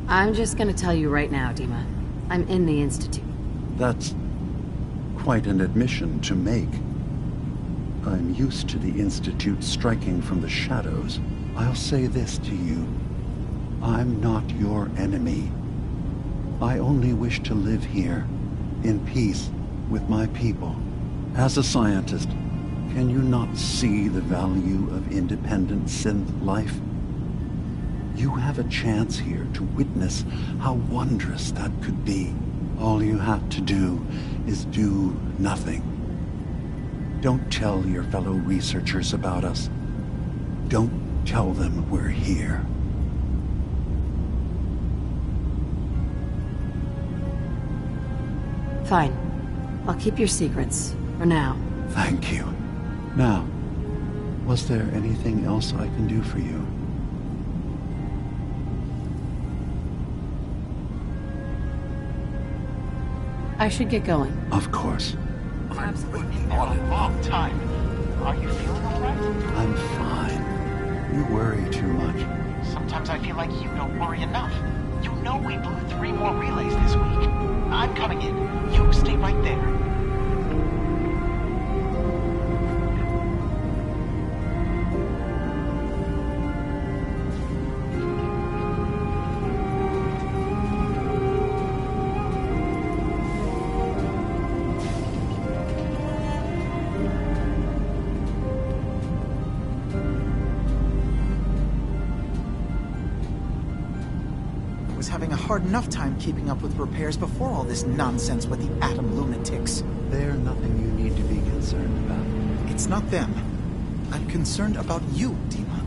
I'm just gonna tell you right now, Dima. I'm in the Institute. That's quite an admission to make. I'm used to the Institute striking from the shadows. I'll say this to you. I'm not your enemy. I only wish to live here, in peace, with my people. As a scientist, can you not see the value of independent synth life? You have a chance here to witness how wondrous that could be. All you have to do is do nothing. Don't tell your fellow researchers about us. Don't tell them we're here. Fine. I'll keep your secrets, for now. Thank you. Now, was there anything else I can do for you? I should get going. Of course. Absolutely. A long time. Are you feeling all right? I'm fine. You worry too much. Sometimes I feel like you don't worry enough. You know we blew 3 more relays this week. I'm coming in. You stay right there. was having a hard enough time keeping up with repairs before all this nonsense with the Atom lunatics. They're nothing you need to be concerned about. It's not them. I'm concerned about you, Dima.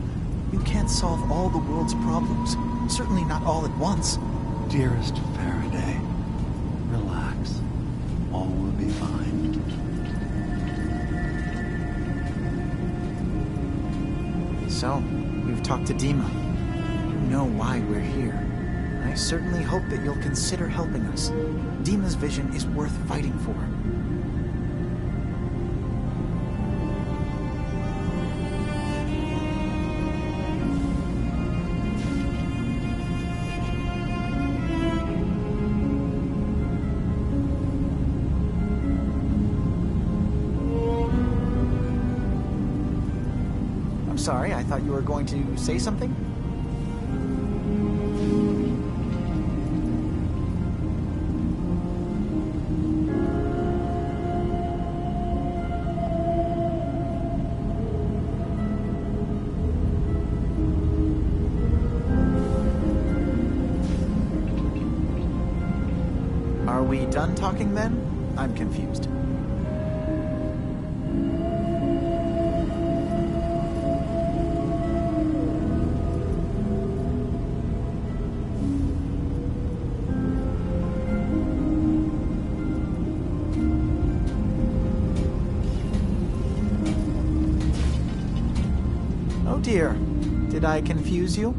You can't solve all the world's problems. Certainly not all at once. Dearest Faraday, relax. All will be fine. So, you've talked to Dima. You know why we're here. I certainly hope that you'll consider helping us. Dima's vision is worth fighting for. I'm sorry, I thought you were going to say something? Are we done talking then? I'm confused. Oh dear, did I confuse you?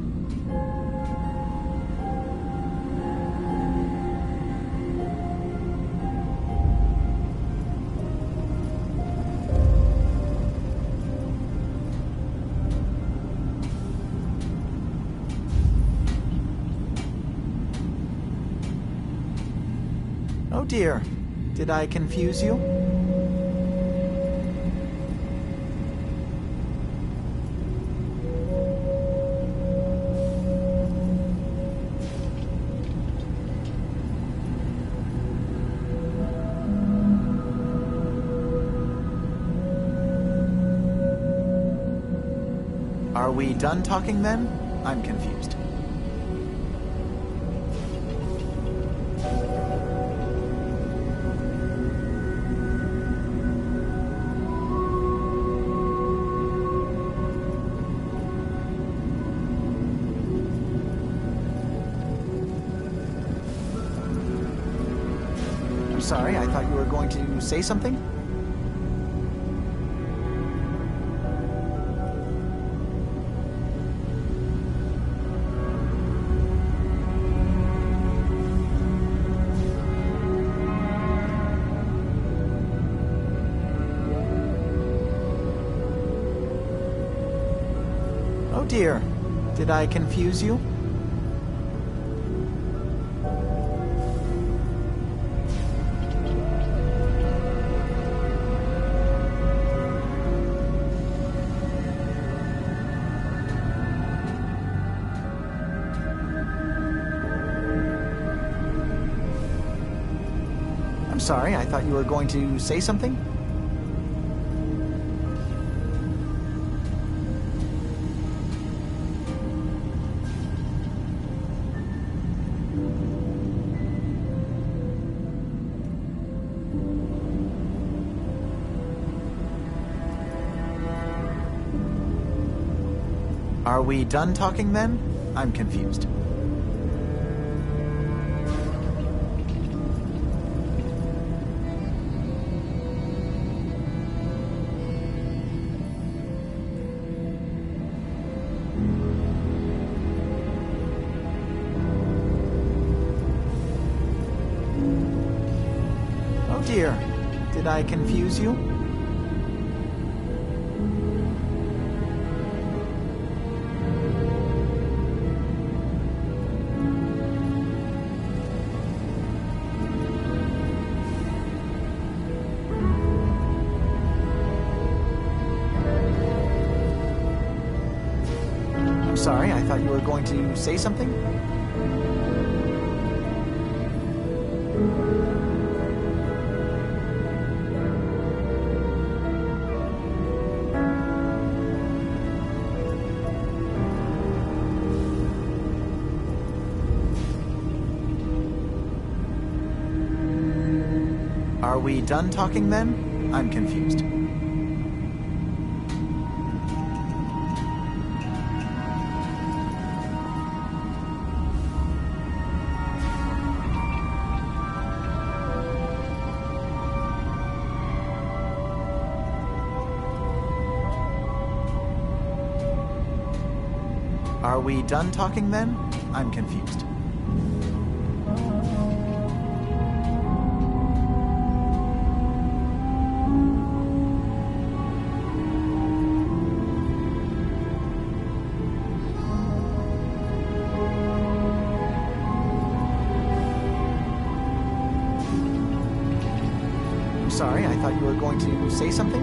Oh dear, did I confuse you? Are we done talking then? I'm confused. I'm sorry, I thought you were going to say something? Oh dear, did I confuse you? I'm sorry, I thought you were going to say something? Are we done talking then? I'm confused. Oh dear, did I confuse you? I'm sorry, I thought you were going to say something? Are we done talking then? I'm confused. Are we done talking then? I'm confused. I'm sorry, I thought you were going to say something?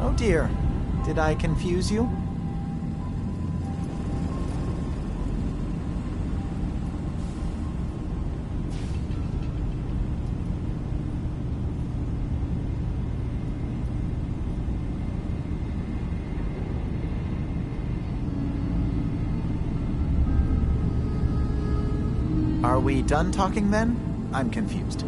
Oh dear, did I confuse you? Are we done talking then? I'm confused.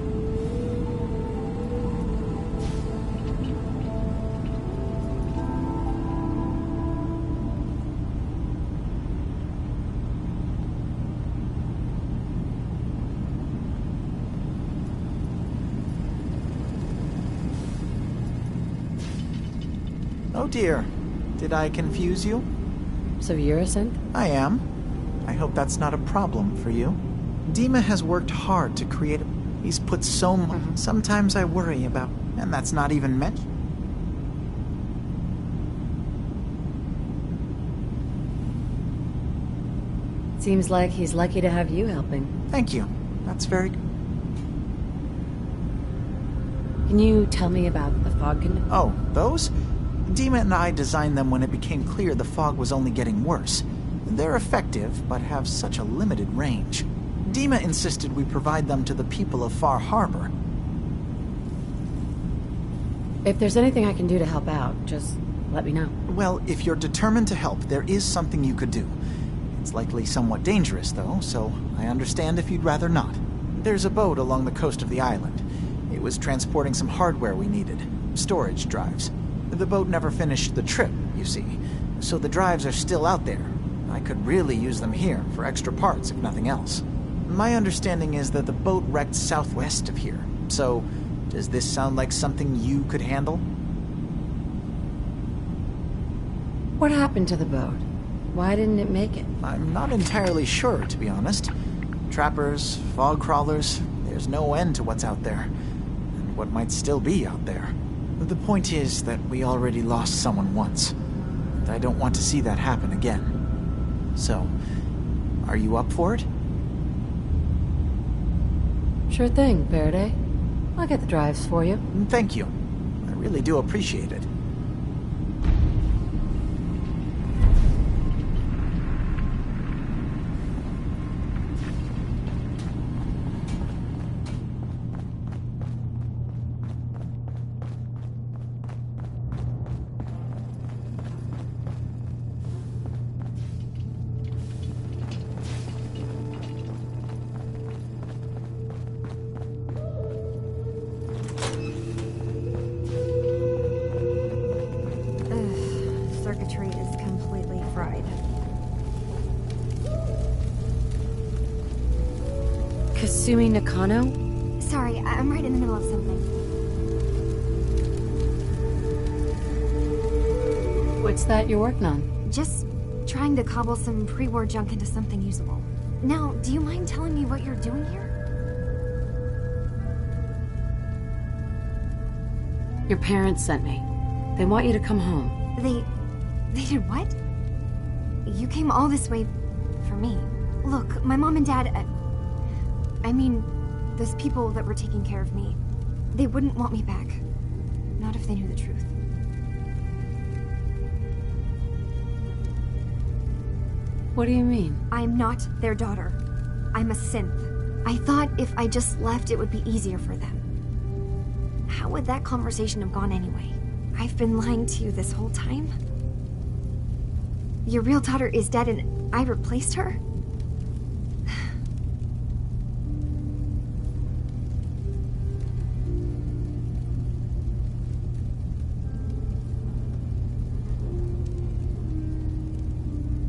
Oh dear, did I confuse you? So you're a synth? I am. I hope that's not a problem for you. Dima has worked hard to create a... He's put so much... Sometimes I worry about... And that's not even mentioned. Seems like he's lucky to have you helping. Thank you. That's very... Can you tell me about the fog conductor? Oh, those? Dima and I designed them when it became clear the fog was only getting worse. They're effective, but have such a limited range. Dima insisted we provide them to the people of Far Harbor. If there's anything I can do to help out, just let me know. Well, if you're determined to help, there is something you could do. It's likely somewhat dangerous, though, so I understand if you'd rather not. There's a boat along the coast of the island. It was transporting some hardware we needed. Storage drives. The boat never finished the trip, you see, so the drives are still out there. I could really use them here for extra parts, if nothing else. My understanding is that the boat wrecked southwest of here, so does this sound like something you could handle? What happened to the boat? Why didn't it make it? I'm not entirely sure, to be honest. Trappers, fog crawlers, there's no end to what's out there, and what might still be out there. The point is that we already lost someone once, and I don't want to see that happen again. So, are you up for it? Sure thing, Faraday. I'll get the drives for you. Thank you. I really do appreciate it. Circuitry is completely fried. Kasumi Nakano? Sorry, I'm right in the middle of something. What's that you're working on? Just trying to cobble some pre-war junk into something usable. Now, do you mind telling me what you're doing here? Your parents sent me. They want you to come home. They did what? You came all this way for me. Look, my mom and dad, I mean, those people that were taking care of me, they wouldn't want me back. Not if they knew the truth. What do you mean? I'm not their daughter. I'm a synth. I thought if I just left, it would be easier for them. How would that conversation have gone anyway? I've been lying to you this whole time? Your real daughter is dead and I replaced her?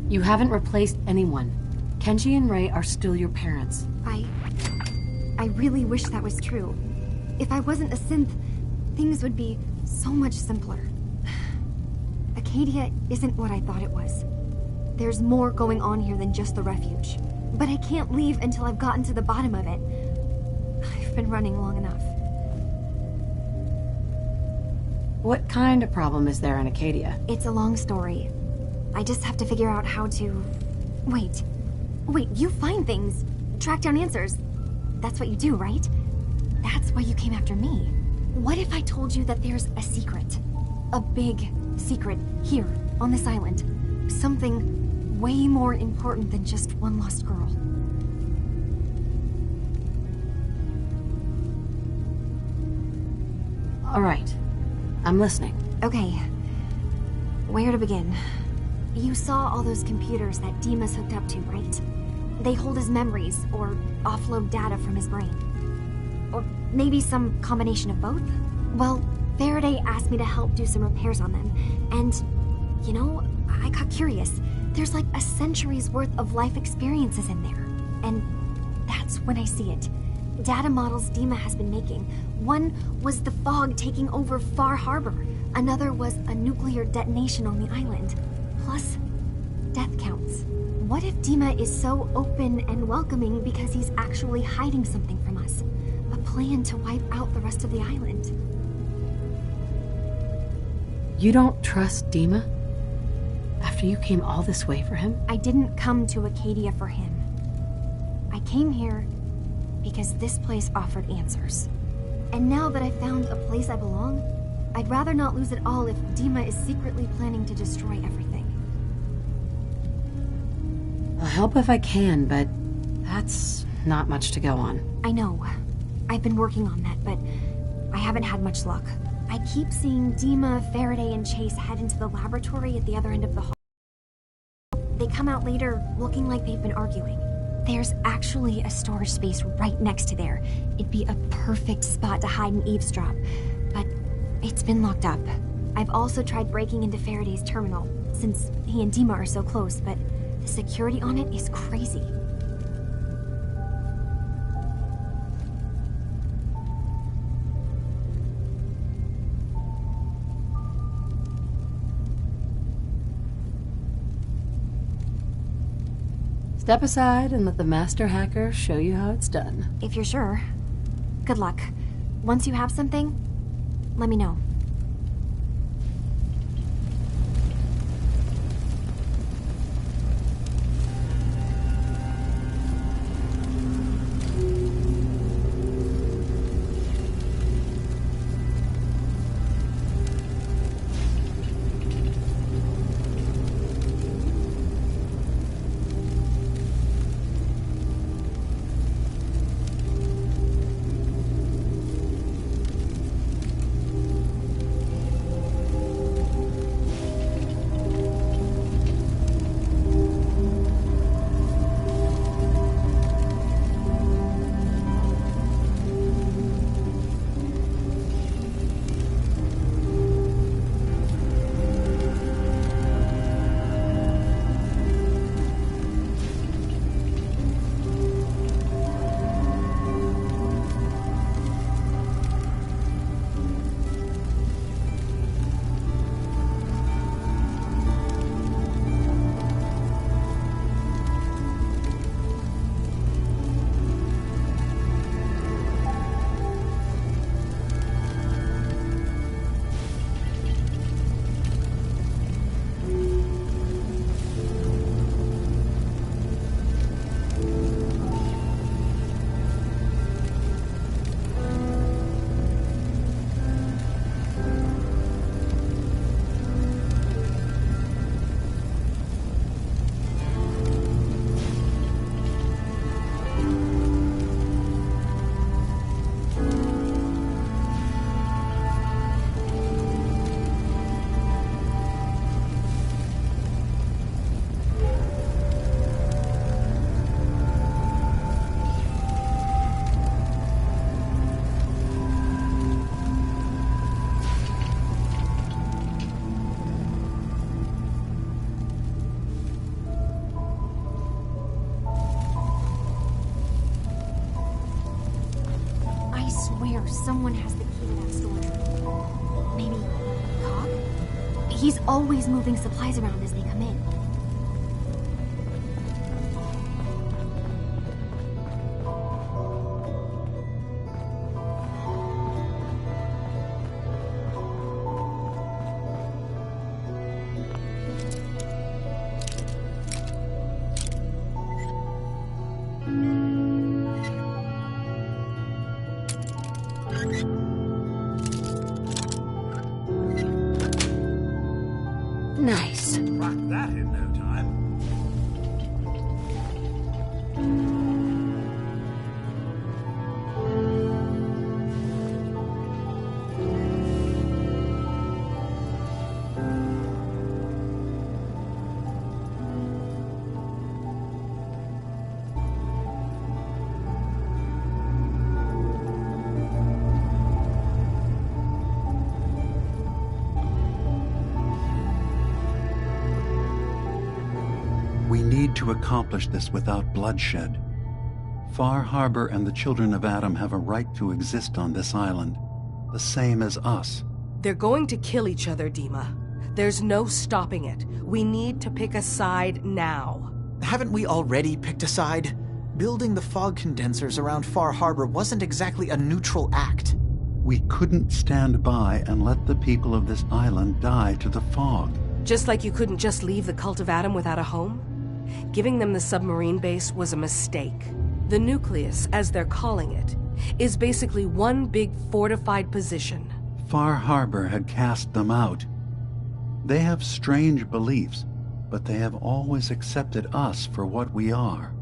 You haven't replaced anyone. Kenji and Rei are still your parents. I really wish that was true. If I wasn't a synth, things would be so much simpler. Acadia isn't what I thought it was. There's more going on here than just the refuge. But I can't leave until I've gotten to the bottom of it. I've been running long enough. What kind of problem is there in Acadia? It's a long story. I just have to figure out how to... Wait, you find things, track down answers. That's what you do, right? That's why you came after me. What if I told you that there's a secret? A big secret here, on this island. Something way more important than just one lost girl. All right, I'm listening. Okay, where to begin? You saw all those computers that Dima's hooked up to, right? They hold his memories, or offload data from his brain. Or maybe some combination of both? Well, Faraday asked me to help do some repairs on them, and, you know, I got curious. There's like a century's worth of life experiences in there, and that's when I see it. Data models Dima has been making. One was the fog taking over Far Harbor. Another was a nuclear detonation on the island. Plus, death counts. What if Dima is so open and welcoming because he's actually hiding something from us? A plan to wipe out the rest of the island. You don't trust Dima? After you came all this way for him? I didn't come to Acadia for him. I came here because this place offered answers. And now that I've found a place I belong, I'd rather not lose it all if Dima is secretly planning to destroy everything. I'll help if I can, but that's not much to go on. I know. I've been working on that, but I haven't had much luck. I keep seeing Dima, Faraday, and Chase head into the laboratory at the other end of the hall. They come out later looking like they've been arguing. There's actually a storage space right next to there. It'd be a perfect spot to hide and eavesdrop, but it's been locked up. I've also tried breaking into Faraday's terminal, since he and Dima are so close, but the security on it is crazy. Step aside and let the master hacker show you how it's done. If you're sure. Good luck. Once you have something, let me know. swear someone has the key to that storage. Maybe Cobb? He's always moving supplies around as they come in. Nice. Crack that in no time. We need to accomplish this without bloodshed. Far Harbor and the children of Adam have a right to exist on this island, the same as us. They're going to kill each other, Dima. There's no stopping it. We need to pick a side now. Haven't we already picked a side? Building the fog condensers around Far Harbor wasn't exactly a neutral act. We couldn't stand by and let the people of this island die to the fog. Just like you couldn't just leave the Cult of Adam without a home? Giving them the submarine base was a mistake. The nucleus, as they're calling it, is basically one big fortified position. Far Harbor had cast them out. They have strange beliefs, but they have always accepted us for what we are.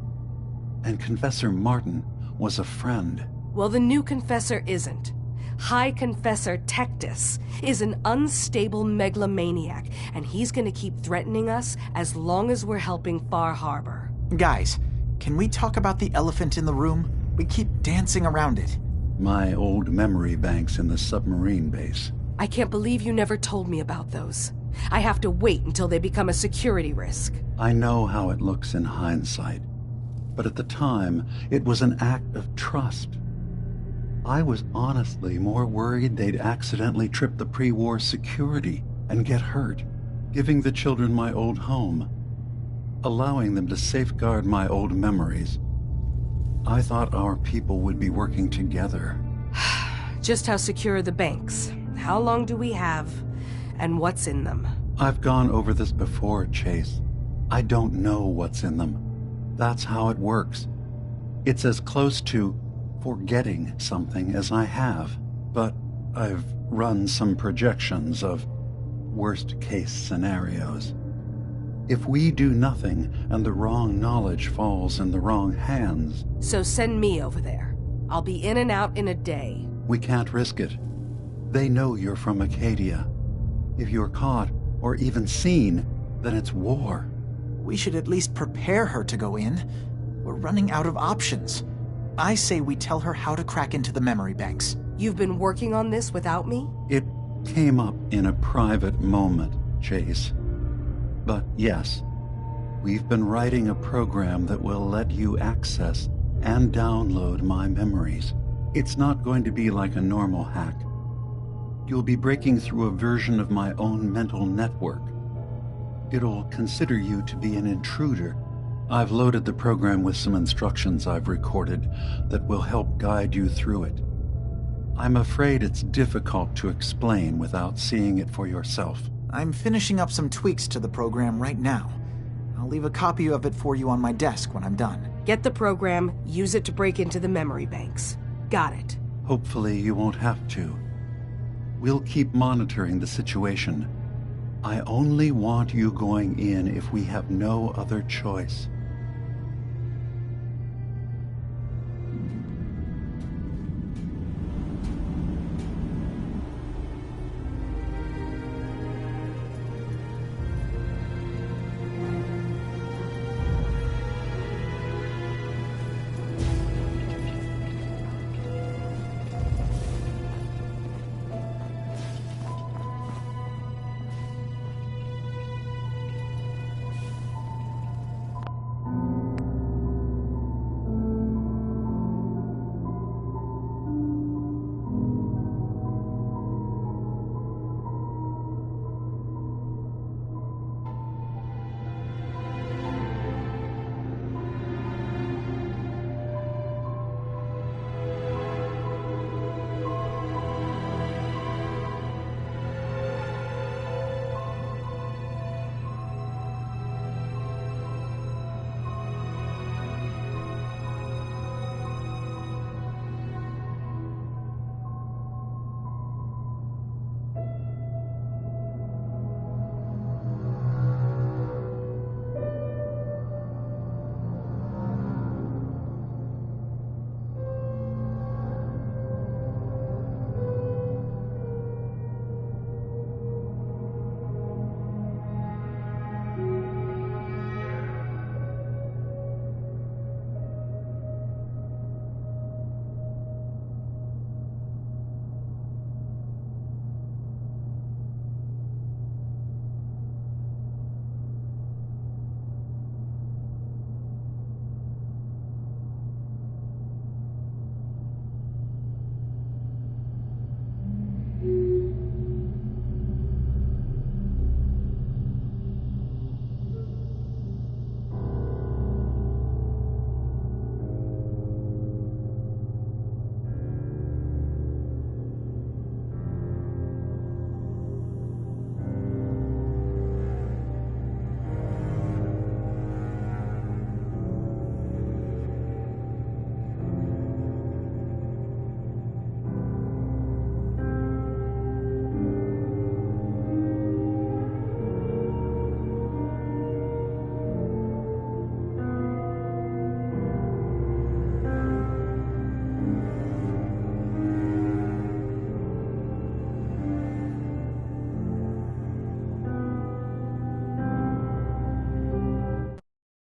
And Confessor Martin was a friend. Well, the new Confessor isn't. High Confessor Tectus is an unstable megalomaniac, and he's gonna keep threatening us as long as we're helping Far Harbor. Guys, can we talk about the elephant in the room? We keep dancing around it. My old memory banks in the submarine base. I can't believe you never told me about those. I have to wait until they become a security risk. I know how it looks in hindsight, but at the time, it was an act of trust. I was honestly more worried they'd accidentally trip the pre-war security and get hurt, giving the children my old home, allowing them to safeguard my old memories. I thought our people would be working together. Just how secure are the banks? How long do we have? And what's in them? I've gone over this before, Chase. I don't know what's in them. That's how it works. It's as close to forgetting something as I have, but I've run some projections of worst-case scenarios. If we do nothing and the wrong knowledge falls in the wrong hands... So send me over there. I'll be in and out in a day. We can't risk it. They know you're from Acadia. If you're caught, or even seen, then it's war. We should at least prepare her to go in. We're running out of options. I say we tell her how to crack into the memory banks. You've been working on this without me? It came up in a private moment, Chase. But yes, we've been writing a program that will let you access and download my memories. It's not going to be like a normal hack. You'll be breaking through a version of my own mental network. It'll consider you to be an intruder. I've loaded the program with some instructions I've recorded that will help guide you through it. I'm afraid it's difficult to explain without seeing it for yourself. I'm finishing up some tweaks to the program right now. I'll leave a copy of it for you on my desk when I'm done. Get the program, use it to break into the memory banks. Got it. Hopefully you won't have to. We'll keep monitoring the situation. I only want you going in if we have no other choice.